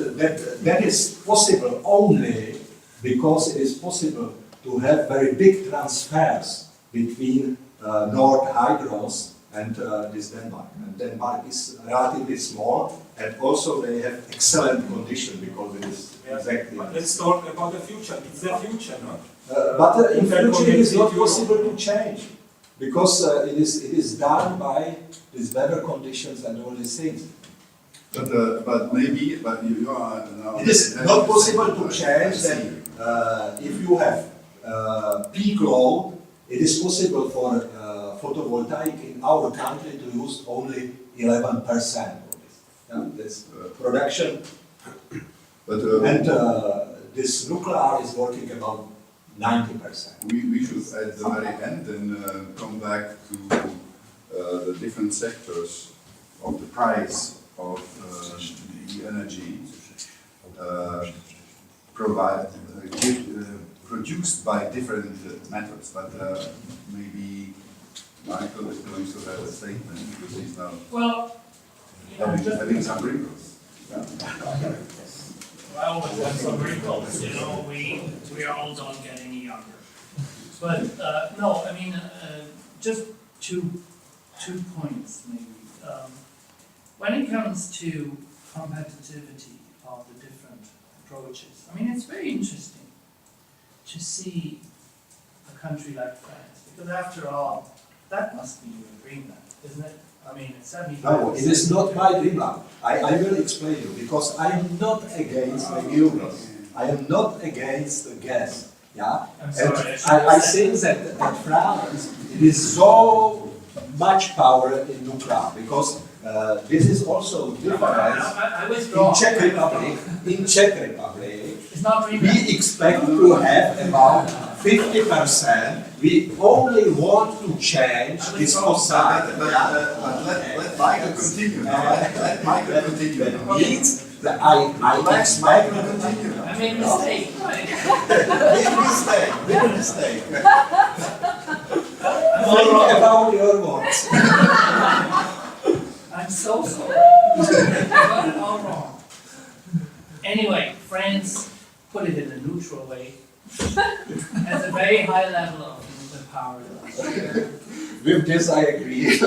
that is possible only because it is possible to have very big transfers between North Hydros and this Denmark. And Denmark is relatively small, and also they have excellent condition because it is exactly. But let's talk about the future. It's the future, no? But in future it is not possible to change because it is done by these weather conditions and all these things. But maybe, but you are now. It is not possible to change that if you have peak load, it is possible for photovoltaic in our country to use only 11% of this. Yeah, this production. But And this nuclear is working about 90%. we should at the very end then come back to the different sectors of the price of the energy produced by different methods. But maybe Michael is going to have a statement because he's now having some wrinkles. I always have some wrinkles, you know, we are all don't get any younger. But, no, I mean, just two points maybe. When it comes to competitivity of the different approaches, I mean, it's very interesting to see a country like France, because after all, that must be your dreamland, isn't it? I mean, it's 75%. No, it is not my dreamland. I will explain you, because I am not against renewables. I am not against the gas. Yeah? I'm sorry, And I think that at France, it is so much power in nuclear, because this is also different. I withdraw. In Czech Republic, It's not we dreamland. expect to have about 50%. We only want to change this society. But let Michael continue. Let Michael continue. That means that I expect Michael continue. I made a mistake, right? Big mistake. Think about your words. I'm so sorry. I got it all wrong. Anyway, France, put it in a neutral way, has a very high level of nuclear power. With this I agree.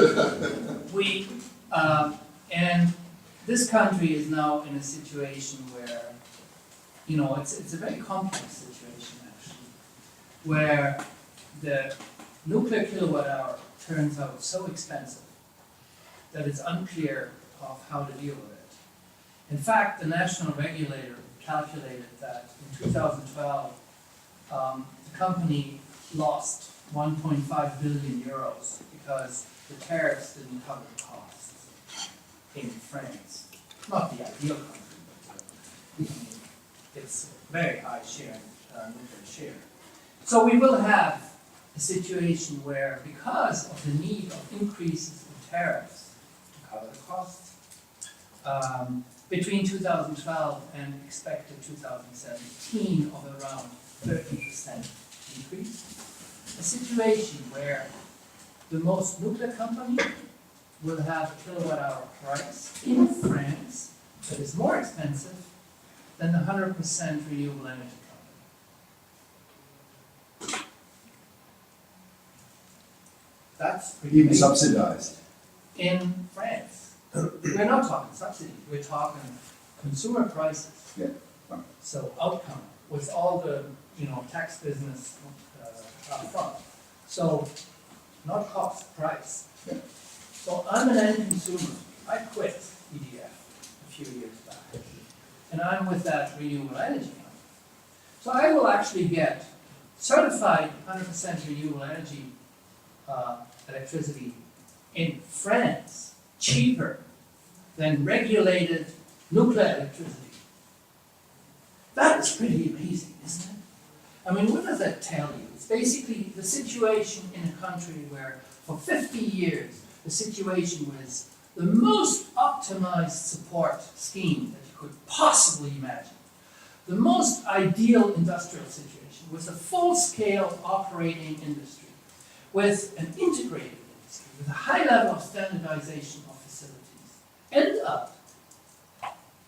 And this country is now in a situation where, you know, it's a very complex situation actually, where the nuclear kilowatt hour turns out so expensive that it's unclear of how to deal with it. In fact, the national regulator calculated that in 2012, the company lost 1.5 billion euros because the tariffs didn't cover the costs in France. Not the ideal country, but I mean, it's a very high share, nuclear share. So we will have a situation where, because of the need of increases in tariffs to cover the costs, between 2012 and expected 2017 of around 30% increase. A situation where the most nuclear company will have a kilowatt-hour price in France that is more expensive than the 100% renewable energy company. That's pretty Even big. subsidized. In France. We're not talking subsidies, we're talking consumer prices. Yeah. So outcome with all the, tax business up front. So not cost, price. Yeah. So I'm an end consumer. I quit EDF a few years back. And I'm with that renewable energy company. So I will actually get certified 100% renewable energy electricity in France cheaper than regulated nuclear electricity. That is pretty amazing, isn't it? I mean, what does that tell you? It's basically the situation in a country where for 50 years the situation was the most optimized support scheme that you could possibly imagine. The most ideal industrial situation with a full-scale operating industry, with an integrated industry, with a high level of standardization of facilities, end up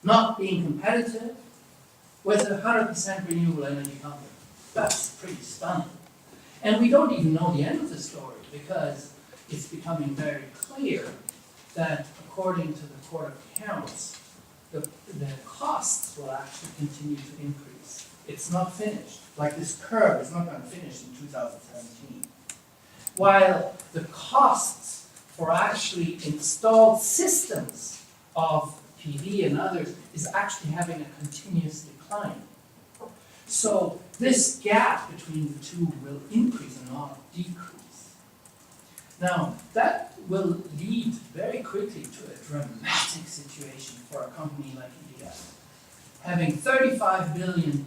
not being competitive with a 100% renewable energy company. That's pretty stunning. And we don't even know the end of the story because it's becoming very clear that according to the Court of Accounts, the costs will actually continue to increase. It's not finished. Like this curve is not going to finish in 2017. While the costs for actually installed systems of PV and others is actually having a continuous decline. So this gap between the two will increase and not decrease. Now, that will lead very quickly to a dramatic situation for a company like EDF. Having 35 billion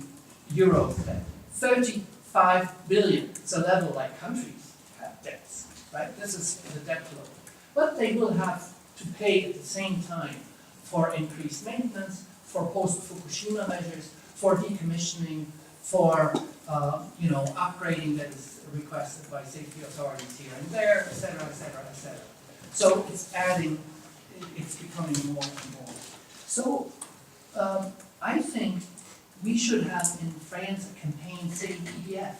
euros debt, 35 billion, it's a level like countries have debts, right? This is the debt level. But they will have to pay at the same time for increased maintenance, for post-Fukushima measures, for decommissioning, for upgrading that is requested by safety authorities here and there, et cetera, et cetera, et cetera. So it's becoming more and more. So I think we should have in France a campaign Save EDF.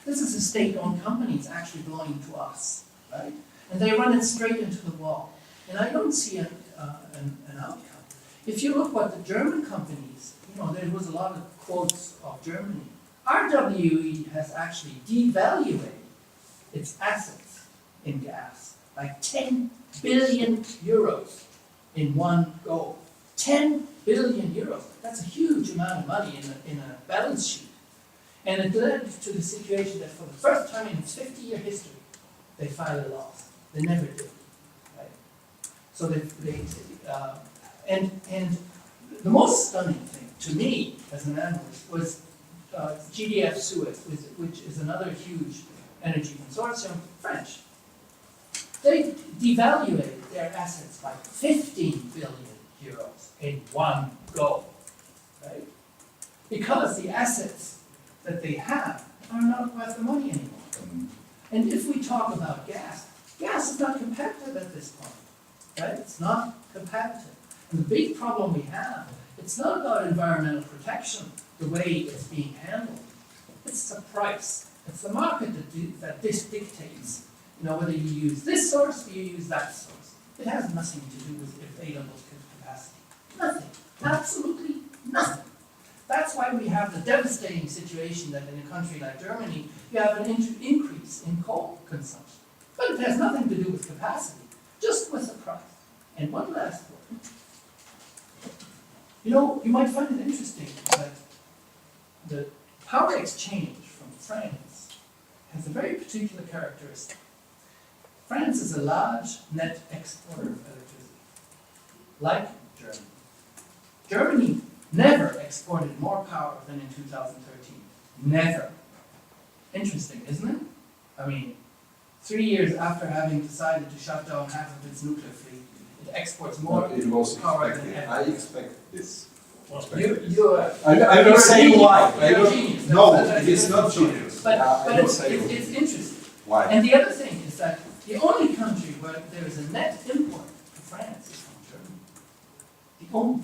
This is a state-owned company, it's actually belonging to us, right? And they run it straight into the wall. And I don't see an outcome. If you look what the German companies, there was a lot of quotes of Germany. RWE has actually devalued its assets in gas, like 10 billion euros in one go. 10 billion euros. That's a huge amount of money in a balance sheet. And it led to the situation that for the first time in its 50-year history, they filed a loss. They never did. Right? So and the most stunning thing to me as an analyst was GDF Suez, which is another huge energy consortium, French. They devaluated their assets by 15 billion euros in one go, right? Because the assets that they have are not worth the money anymore. And if we talk about gas is not competitive at this point, right? It's not competitive. And the big problem we have, it's not about environmental protection, the way it's being handled. It's the price. It's the market that this dictates. Whether you use this source or you use that source. It has nothing to do with available capacity. Nothing. Absolutely nothing. That's why we have the devastating situation that in a country like Germany, you have an increase in coal consumption. But it has nothing to do with capacity, just with the price. And one last word. You might find it interesting that the power exchange from France has a very particular characteristic. France is a large net exporter of electricity, like Germany. Germany never exported more power than in 2013. Never. Interesting, isn't it? I mean, 3 years after having decided to shut down half of its nuclear fleet, it exports more It was power than expected. ever. I expect this. You're will say genius. why. You're a genius. No, That's- it is not genius. But, I but will it's, say it's interesting. why. And the other thing is that the only country where there is a net import to France is from Germany. The only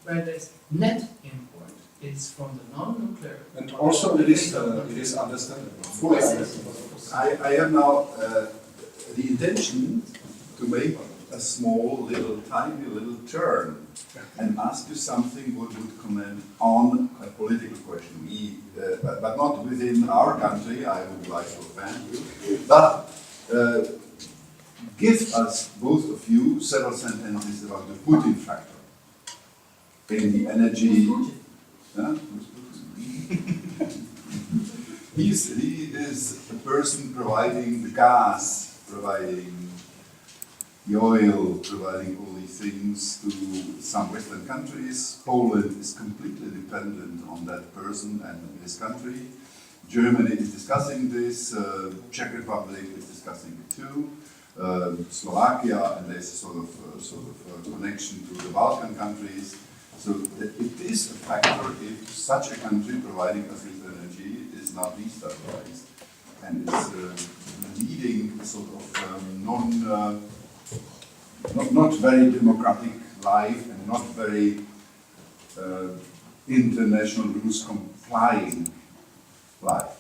where there's net import is from the non-nuclear. And also it is understandable. Fully understandable. I have now the intention to make a small, tiny little turn and ask you something what would comment on a political question. But not within our country, I would like to offend you. But give us, both of you, several sentences about the Putin factor in the energy. Huh? He is the person providing the gas, providing the oil, providing all these things to some Western countries. Poland is completely dependent on that person and his country. Germany is discussing this, Czech Republic is discussing it too, Slovakia, and there's a sort of connection to the Balkan countries. So it is a factor if such a country providing us with energy is not destabilized and is leading a sort of not very democratic life and not very international rules complying life.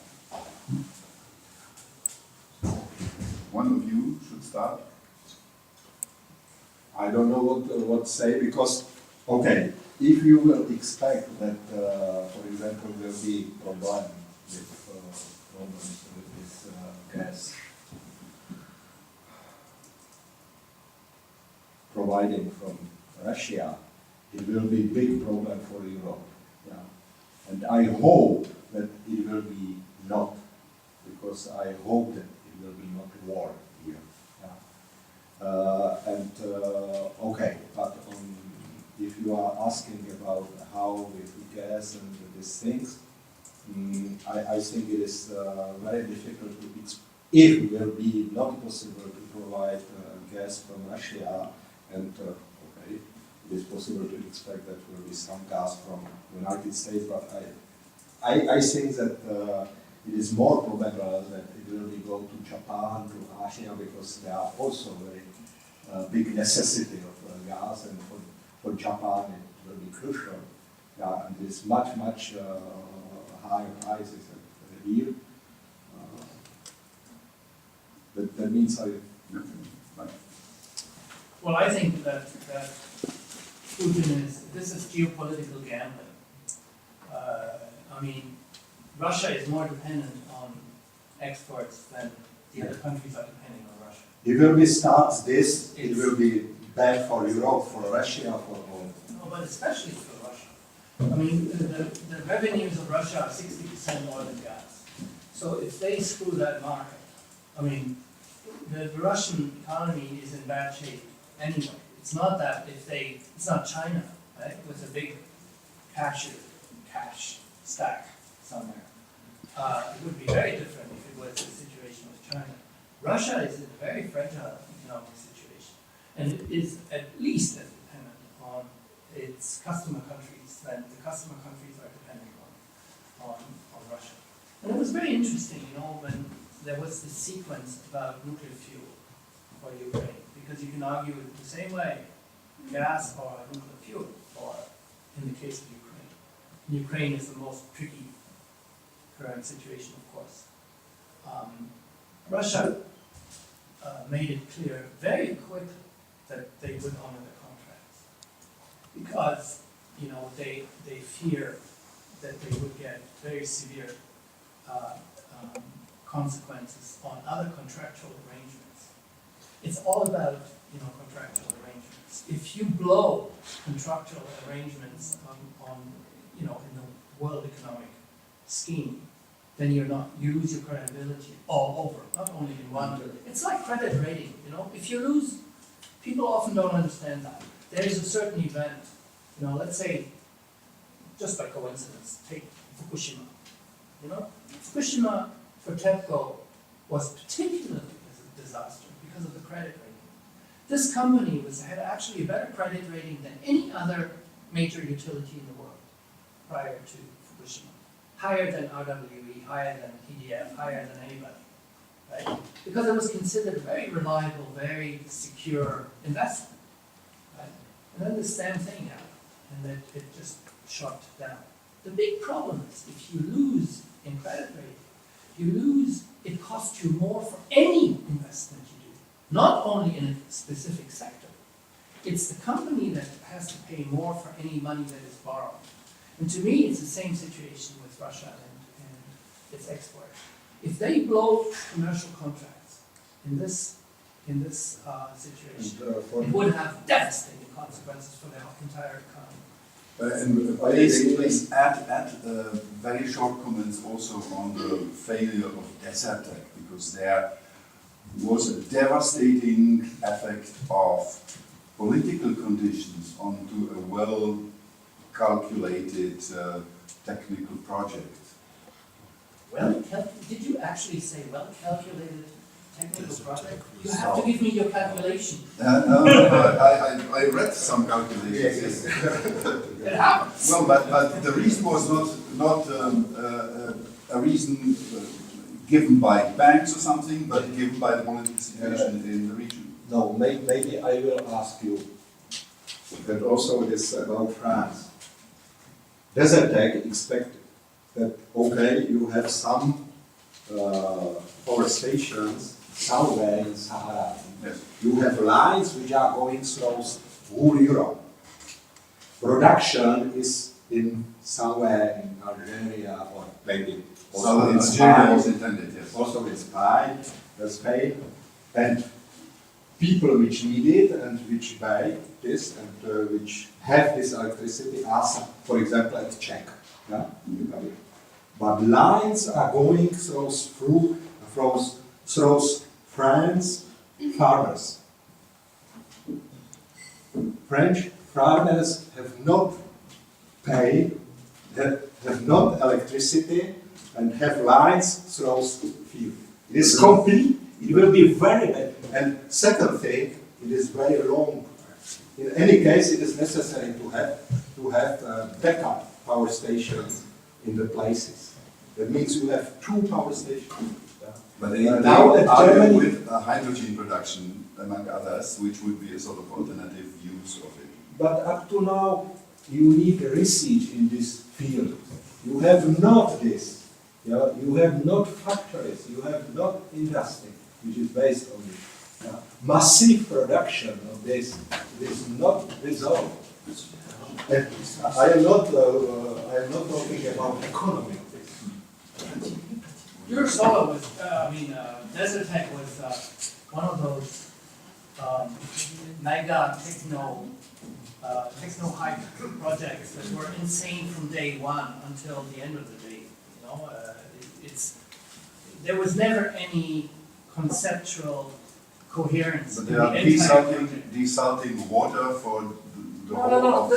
One of you should start. I don't know what to say because, okay, if you will expect that, for example, there will be problems with this gas providing from Russia, it will be a big problem for Europe. Yeah. And I hope that it will be not, because I hope that it will be not war here. Yeah. Okay, but if you are asking about how with gas and these things, I think it is very difficult to explain. If it will be not possible to provide gas from Russia, and okay, it is possible to expect that there will be some gas from the United States, but I think that it is more probable that it will go to Japan, to Asia, because there are also very big necessity of gas, and for Japan it will be crucial. Yeah, and it is much higher prices than here. That means Well, I think that Putin this is geopolitical gambling. I mean, Russia is more dependent on exports than the other countries are depending on Russia. if it will be starts this, it will be bad for Europe, for Russia, for all. No, but especially for Russia. I mean, the revenues of Russia are 60% oil and gas. So if they screw that market, I mean, the Russian economy is in bad shape anyway. It's not that it's not China, right, with a big cash stack somewhere. It would be very different if it was the situation with China. Russia is in a very fragile economic situation, and it is at least as dependent on its customer countries than the customer countries are depending on Russia. And it was very interesting, when there was this sequence about nuclear fuel for Ukraine, because you can argue it the same way, gas or nuclear fuel, or in the case of Ukraine. Ukraine is the most tricky current situation, of course. Russia made it clear very quickly that they would honor the contracts, because they fear that they would get very severe consequences on other contractual arrangements. It's all about contractual arrangements. If you blow contractual arrangements in the world economic scheme, then you lose your credibility all over, not only in one. It's like credit rating, If you lose, people often don't understand that. There is a certain event, let's say, just by coincidence, take Fukushima. Fukushima for TEPCO was particularly a disaster because of the credit rating. This company had actually a better credit rating than any other major utility in the world prior to Fukushima. Higher than RWE, higher than EDF, higher than anybody, right? Because it was considered a very reliable, very secure investment, right? And then the same thing happened, and then it just shut down. The big problem is if you lose in credit rating, you lose, it costs you more for any investment you do, not only in a specific sector. It's the company that has to pay more for any money that is borrowed. And to me, it's the same situation with Russia and its export. If they blow commercial contracts in this situation, it would have devastating consequences for the entire economy. And please add very short comments also on the failure of Desertec, because there was a devastating effect of political conditions onto a well-calculated technical project. Did you actually say well-calculated technical project? You have to give me your calculation. No, I read some calculations. It happens. Well, but the reason was not a reason given by banks or something, but given by the political situation in the region. No, maybe I will ask you, but also it is about France. Desertec expect that, okay, you have some power stations somewhere in Sahara. Yes. You have lines which are going through whole Europe. Production is in somewhere in Algeria or maybe also in Spain. Was intended, yes. Also in Spain, and people which need it and which buy this and which have this electricity are, for example, at Czech. Yeah? But lines are going through France farmers. French farmers have not paid, have not electricity and have lines through field. It is complete, it will be very bad. And second thing, it is very long. In any case, it is necessary to have backup power stations in the places. That means you have 2 power stations. But they now at argue Germany with hydrogen production, among others, which would be a sort of alternative use of it. But up to now, you need research in this field. You have not this. You have not factories. You have not industry, which is based on it. Massive production of this is not resolved. And I am not talking about economy of this. Your solar was, Desertec was one of those mega techno-hype projects that were insane from day one until the end of the day. There was never any conceptual coherence. But in they are the entire project. desalting water for the whole of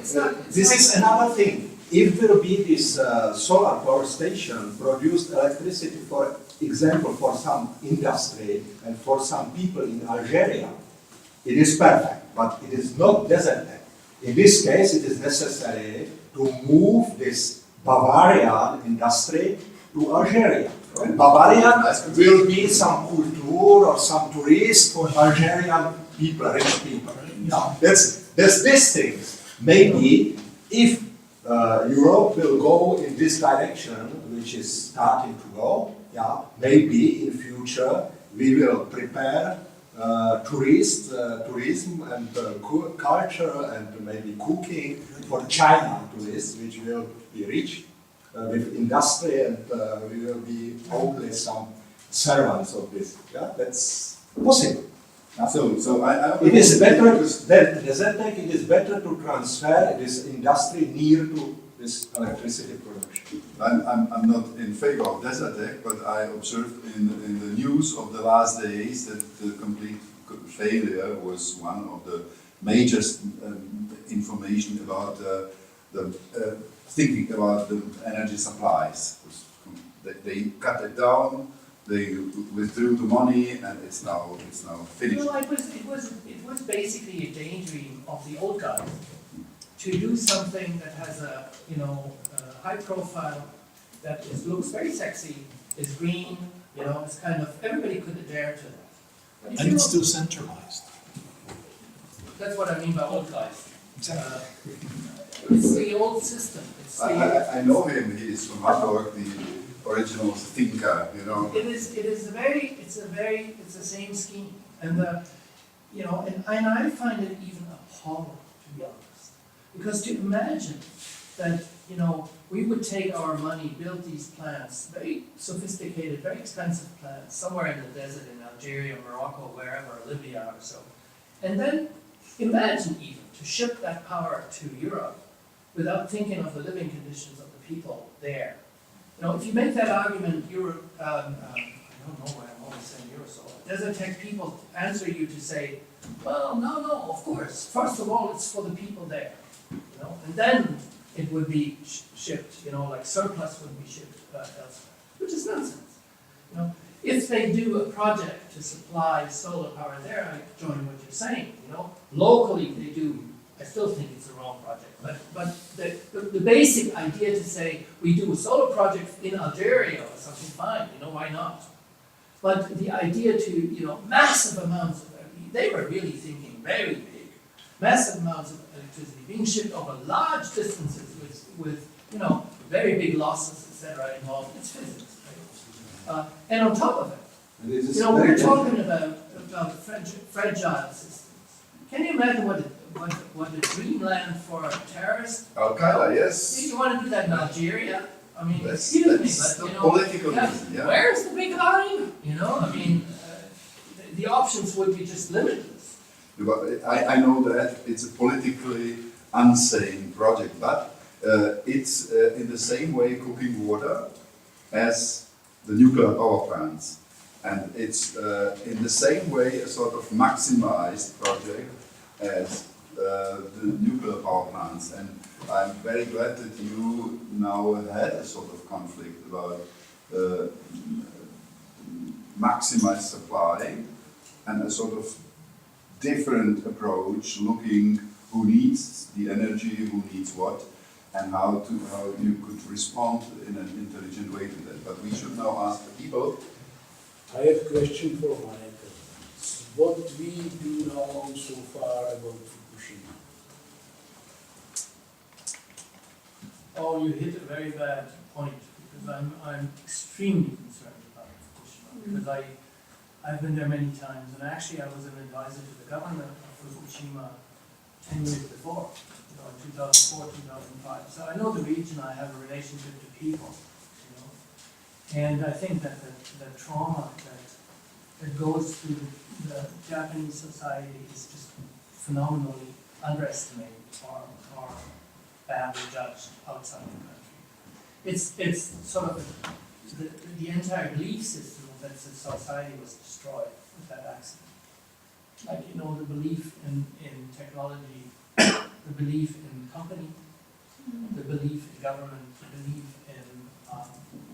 It's not- This is another thing. If there be this solar power station produced electricity, for example, for some industry and for some people in Algeria, it is perfect, but it is not Desertec. In this case, it is necessary to move this Bavarian industry to Algeria. And Bavarian will be some culture or some tourist for Algerian people, rich people. Now, that's these things. Maybe if Europe will go in this direction, which is starting to go, maybe in future we will prepare tourism and culture and maybe cooking for China tourists, which will be rich with industry, and we will be only some servants of this. That's possible. So I It is better that Desertec. It is better to transfer this industry near to this electricity production. I'm not in favor of Desertec, but I observed in the news of the last days that the complete failure was one of the major information about thinking about the energy supplies. They cut it down they withdrew the money, and it's now finished. Well, it was basically a daydream of the old guys to do something that has a, you know, a high profile, that looks very sexy, is green, you know, it's kind of, everybody could dare to that. But if And you it's look- still centralized. That's what I mean by old guys. Exactly. It's the old system, it's the, I know him. He is from Hamburg, the original thinker. You know. it's the same scheme. And you know, and I find it even appalling, to be honest. Because to imagine that, you know, we would take our money, build these plants, very sophisticated, very expensive plants, somewhere in the desert in Algeria, Morocco, wherever, Libya or so. And then imagine even to ship that power to Europe without thinking of the living conditions of the people there. You know, if you make that argument, Europe, I don't know why I'm always saying Eurosol, Desert Tech people answer you to say, well, no, of course, first of all, it's for the people there, you know, and then it would be shipped, you know, like surplus would be shipped elsewhere, which is nonsense. You know, if they do a project to supply solar power there, I join what you're saying, you know, locally they do, I still think it's the wrong project, but the basic idea to say we do a solar project in Algeria or something, fine, you know, why not? But the idea to, you know, massive amounts of, they were really thinking very big, massive amounts of electricity being shipped over large distances with you know, very big losses, etc. involved. It's physics, right? And on top of it, you know, we're talking about fragile systems. Can you imagine what a dreamland for a terrorist? Al-Qaeda, yes. You want to do that in Algeria? I mean, That's excuse me, the but you know, political reason, yeah. where's the big line? You know, I mean, the options would be just limitless. I know that it's a politically insane project, but it's in the same way cooking water as the nuclear power plants. And it's in the same way a sort of maximized project as the nuclear power plants. And I'm very glad that you now had a sort of conflict about maximized supply and a sort of different approach, looking who needs the energy, who needs what, and how you could respond in an intelligent way to that. But we should now ask the people. I have a question for Michael. What we do know so far about Fukushima? Oh, you hit a very bad point, because I'm extremely concerned about Fukushima, because I've been there many times, and actually I was an advisor to the government of Fukushima 10 years before, you know, in 2004, 2005. So I know the region, I have a relationship to people, you know, and I think that the trauma that goes through the Japanese society is just phenomenally underestimated or badly judged outside the country. It's sort of the entire belief system of that society was destroyed with that accident. Like, you know, the belief in technology, the belief in company, the belief in government, the belief in,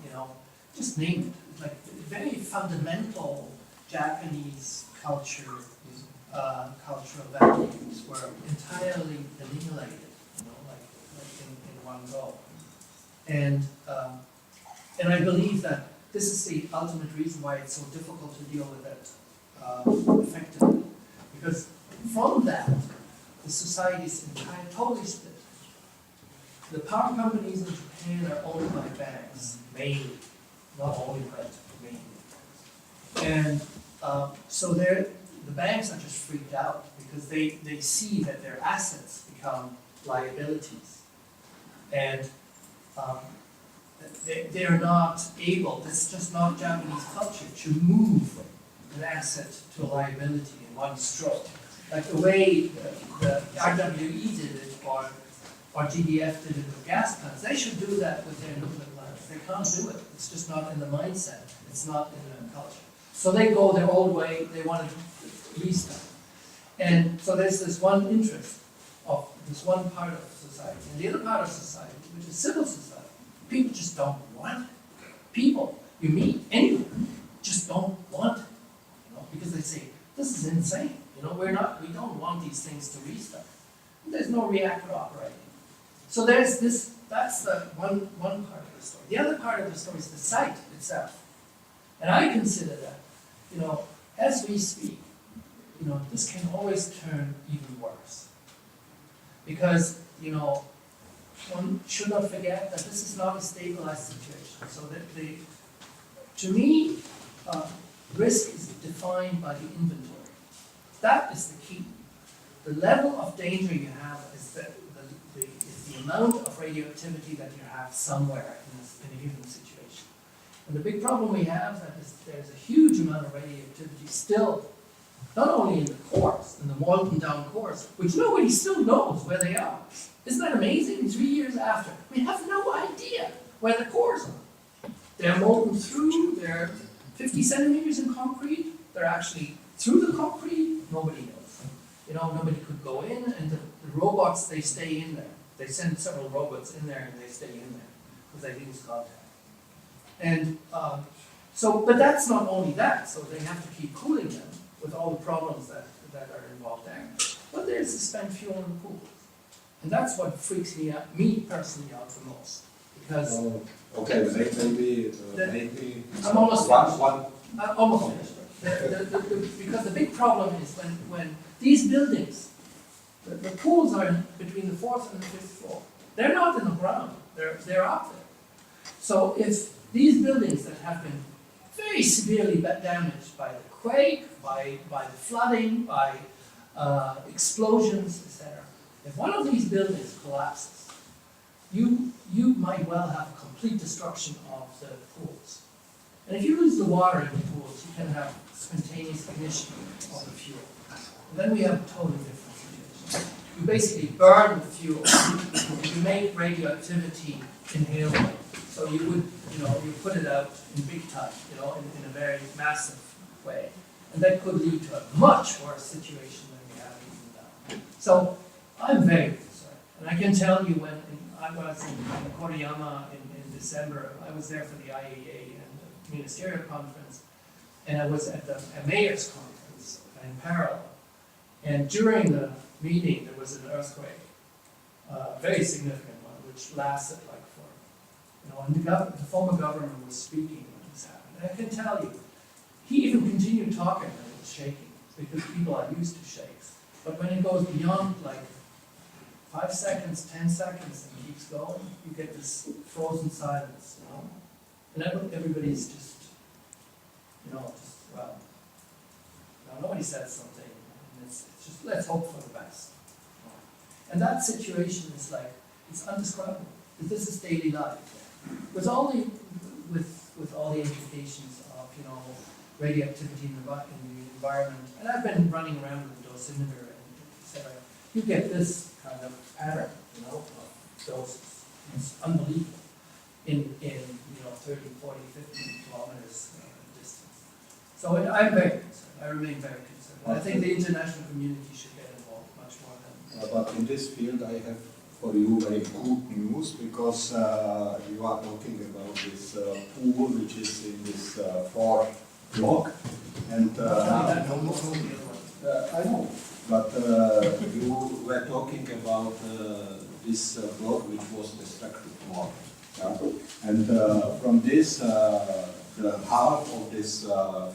you know, just name it. Like very fundamental Japanese cultural values were entirely annihilated, you know, like in one go. And I believe that this is the ultimate reason why it's so difficult to deal with it effectively. Because from that, the society is totally split. The power companies in Japan are owned by banks, mainly, not only, but mainly. And so the banks are just freaked out because they see that their assets become liabilities. And they're not able, it's just not Japanese culture, to move an asset to a liability in one stroke. Like the way the RWE did it, or GDF did it with gas plants, they should do that with their nuclear plants. They can't do it. It's just not in the mindset. It's not in their culture. So they go their old way, they want to restart. And so there's this one interest of this one part of society. And the other part of society, which is civil society, people just don't want it. People you meet anywhere just just don't want it, you know, because they say, this is insane, you know, we don't want these things to restart. There's no reactor operating. So there's this, that's the one part of the story. The other part of the story is the site itself. And I consider that, you know, as we speak, you know, this can always turn even worse. Because, you know, one should not forget that this is not a stabilized situation. So that to me, risk is defined by the inventory. That is the key. The level of danger you have is the amount of radioactivity that you have somewhere in a given situation. And the big problem we have is that there's a huge amount of radioactivity still, not only in the cores, in the molten down cores, which nobody still knows where they are. Isn't that amazing? 3 years after, we have no idea where the cores are. They're molten through, they're 50 centimeters in concrete, they're actually through the concrete, nobody knows. You know, nobody could go in, and the robots, they stay in there. They send several robots in there, and they stay in there, because they lose contact. And but that's not only that, so they have to keep cooling them with all the problems that are involved there. But there's the spent fuel in the pool. And that's what freaks me personally out the most. Because okay, maybe I'm almost one. I'm almost finished. Because the big problem is when these buildings, the pools are between the 4th and the 5th floor. They're not in the ground, they're up there. So if these buildings that have been very severely damaged by the quake, by the flooding, by explosions, etc., if one of these buildings collapses, you might well have a complete destruction of the pools. And if you lose the water in the pools, you can have spontaneous ignition of the fuel. And then we have a totally different situation. You basically burn the fuel, you make radioactivity inhalable. So you would, you know, you put it out in big time, you know, in a very massive way. And that could lead to a much worse situation than we have even now. So I'm very concerned. And I can tell you when I was in Koriyama in December, I was there for the IAEA and the ministerial conference, and I was at the mayor's conference in parallel. And during the meeting, there was an earthquake, a very significant one, which lasted like for, you know, and the former governor was speaking when this happened. And I can tell you, he even continued talking when it was shaking, because people are used to shakes. But when it goes beyond like 5 seconds, 10 seconds, and keeps going, you get this frozen silence, you know? And everybody's just, you know, well, nobody says something. And it's just, let's hope for the best. And that situation is like, it's indescribable. This is daily life. With all the implications of, you know, radioactivity in the environment, and I've been running around with dosimeter and etc. You get this kind of pattern, you know, of doses. It's unbelievable in you know 30, 40, 50 kilometers distance. So I'm very concerned. I remain very concerned. I think the international community should get involved much more than. But in this field, I have for you very good news, because you are talking about this pool which is in this 4th block, and I know, but you were talking about this block which was destructive block, yeah? And from this, the half of this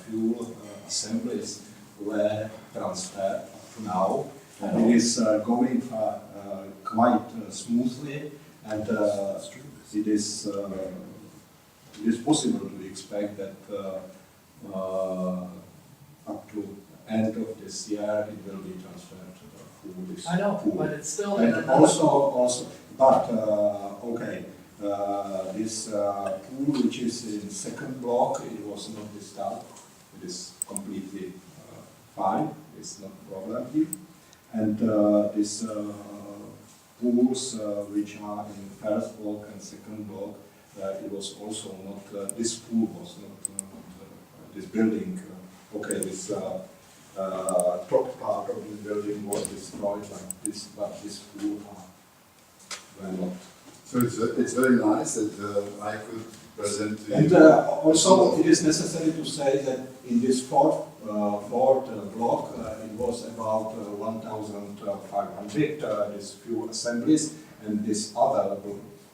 fuel assemblies were transferred up to now, and it is going quite smoothly, and it is possible to expect that up to end of this year it will be transferred to this I know, pool. but it's still. And also, but okay, this pool which is in 2nd block, it was not disturbed. It is completely fine. It's not a problem here. And this pools which are in 1st block and 2nd block, it was also not, this pool was not, this building, okay, this top part of the building was destroyed like this, but this pool were not. So it's very nice that I could present to And you. also, it is necessary to say that in this fourth block, it was about 1,500, these few assemblies, and this other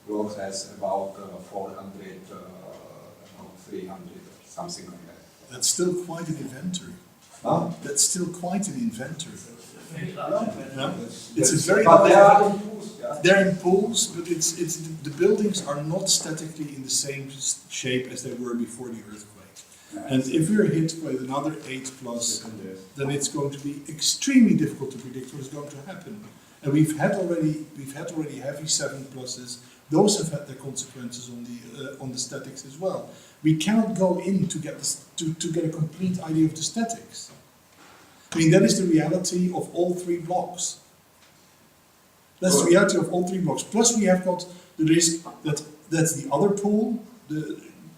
block has about 400, about 300, something like that. That's still quite an inventory. Huh? That's still quite an inventory. Very large. Yeah. It's a very But large they are inventory. in pools, yeah. They're in pools, but the buildings are not statically in the same shape as they were before the earthquake. And if we're hit with another 8 plus, then it's going to be extremely difficult to predict what is going to happen. And we've had already heavy 7 pluses. Those have had their consequences on the statics as well. We cannot go in to get to get a complete idea of the statics. I mean, that is the reality of all 3 blocks. That's the reality of all 3 blocks. Plus, we have got the risk that the other pool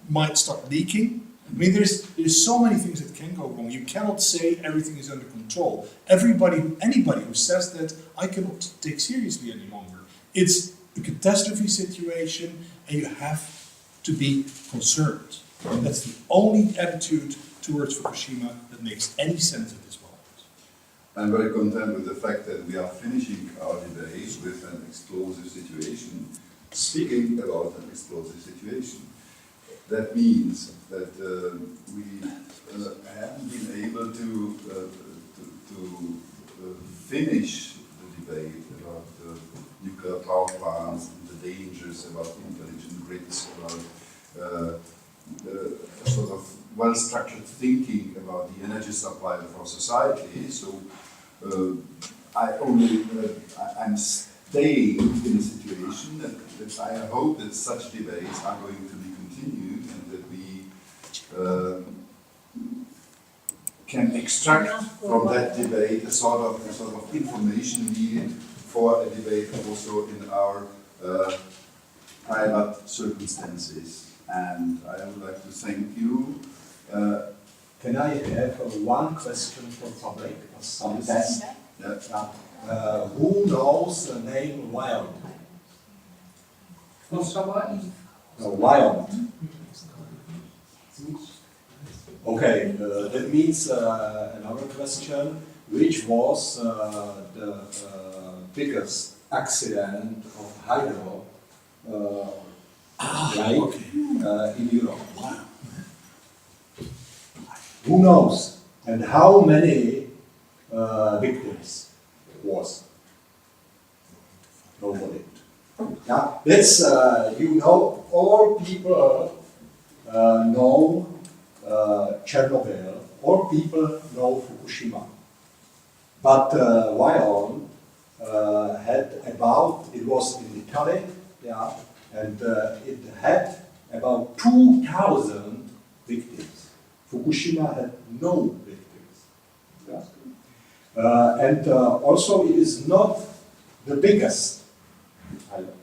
might start leaking. I mean, there's so many things that can go wrong. You cannot say everything is under control. Anybody who says that, I cannot take seriously any longer. It's a catastrophe situation, and you have to be concerned. And that's the only attitude towards Fukushima that makes any sense at this moment. I'm very content with the fact that we are finishing our debate with an explosive situation, speaking about an explosive situation. That means that we haven't been able to finish the debate about the nuclear power plants and the dangers about intelligent grids, about sort of well-structured thinking about the energy supply of our society. So I'm staying in a situation that I hope that such debates are going to be continued and that we can extract from that debate a sort of information needed for a debate also in our private circumstances. And I would like to thank you. Can I have one question for public? Some test. Yeah. Who knows the name Wild? Wild. Okay, that means another question. Which was the biggest accident of hydro in Europe? Who knows? And how many victims was? Nobody. Yeah, that's all people know Chernobyl. All people know Fukushima. But Wild had about, it was in Italy, yeah, and it had about 2,000 victims. Fukushima had no victims. Yeah. And also it is not the biggest island.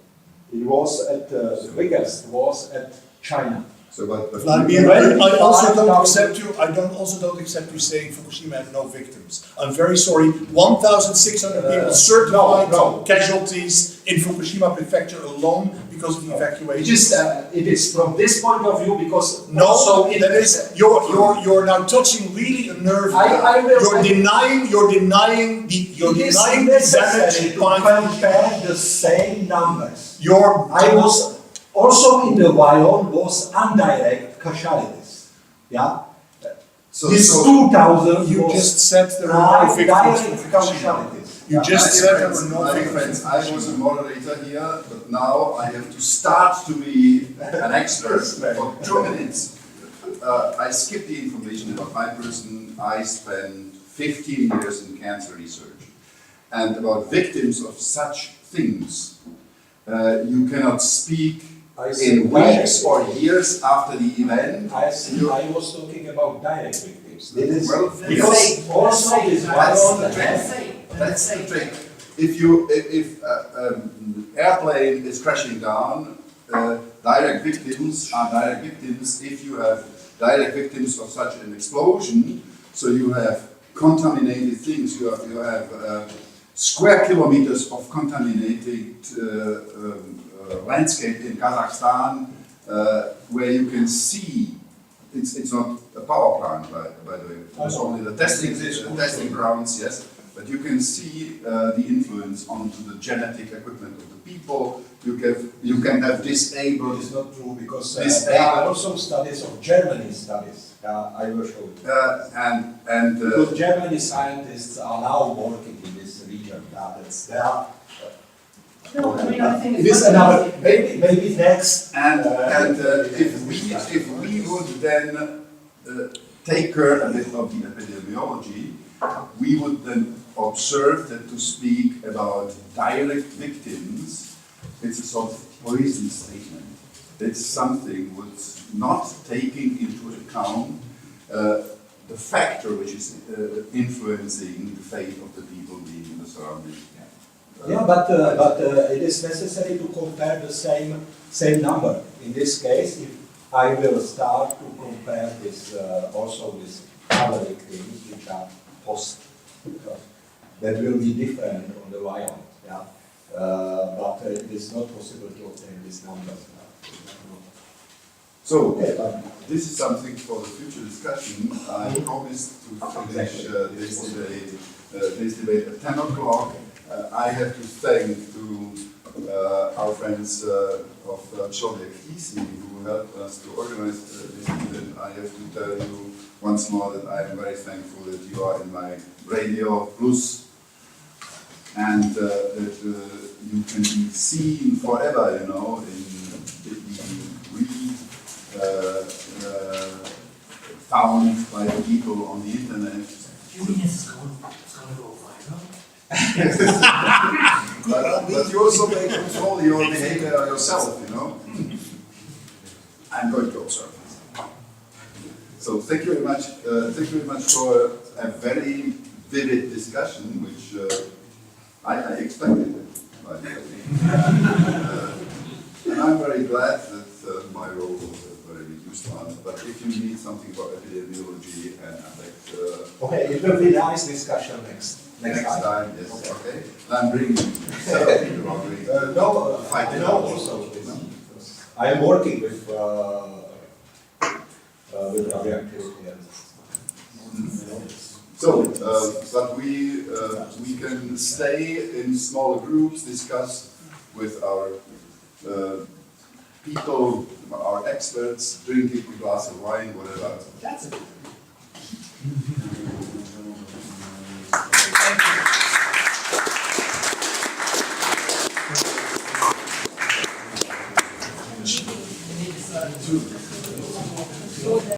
It was at the biggest was at China. So, but Vladimir, I also don't accept you. I also don't accept you saying Fukushima had no victims. I'm very sorry. 1,600 people certified casualties in Fukushima Prefecture alone because of the evacuation. It is from this point of view because no, that is you're now touching really a nerve. You're denying the damage by compare the same numbers. I was also in the Wild was indirect casualties. Yeah. So, this 2,000 you was just said there were no victims. Casualties. You just said there were no my victims. friends, I was a moderator here, but now I have to start to be an expert for 2 minutes. I skipped the information about my person. I spent 15 years in cancer research. And about victims of such things, you cannot speak in weeks or years after the event. I was talking about direct victims. Well, because also is that's the trick. If airplane is crashing down, direct victims are direct victims. If you have direct victims of such an explosion, so you have contaminated things, you have square kilometers of contaminated landscape in Kazakhstan, where you can see, it's not a power plant, by the way, it's only the testing grounds, yes, but you can see the influence onto the genetic equipment of the people. You can have disabled. It is not true because there are also studies of Germany studies. I will show you. Because Germany scientists are now working in this region. No, I mean, I think it is another, maybe next. If we would then take care a bit of the epidemiology, we would then observe that to speak about direct victims, it's a sort of poison statement. It's something that's not taking into account the factor which is influencing the fate of the people being in the surrounding. Yeah, but it is necessary to compare the same number. In this case, if I will start to compare this also with other victims which are post, that will be different on the violence. Yeah, but it is not possible to obtain these numbers. So, this is something for the future discussion. I promised to finish this debate at 10 o'clock. I have to thank to our friends of ČRo Jaroslav who helped us to organize this event. I have to tell you once more that I am very thankful that you are in my Radio Plus and that you can be seen forever, you know, in found by the people on the internet. You mean it's gonna go viral? but you also may control your behavior yourself, you know. I'm going to observe this. So thank you very much. Thank you very much for a very vivid discussion, which I expected, by the way. And I'm very glad that my role was a very reduced one. But if you need something about epidemiology and affect, okay, it will be a nice discussion next time. Yes. Okay. I'm bringing several people already. No, I know also. I am working with radioactivity. So, but we can stay in smaller groups, discuss with our people, our experts, drinking a glass of wine, whatever. That's a good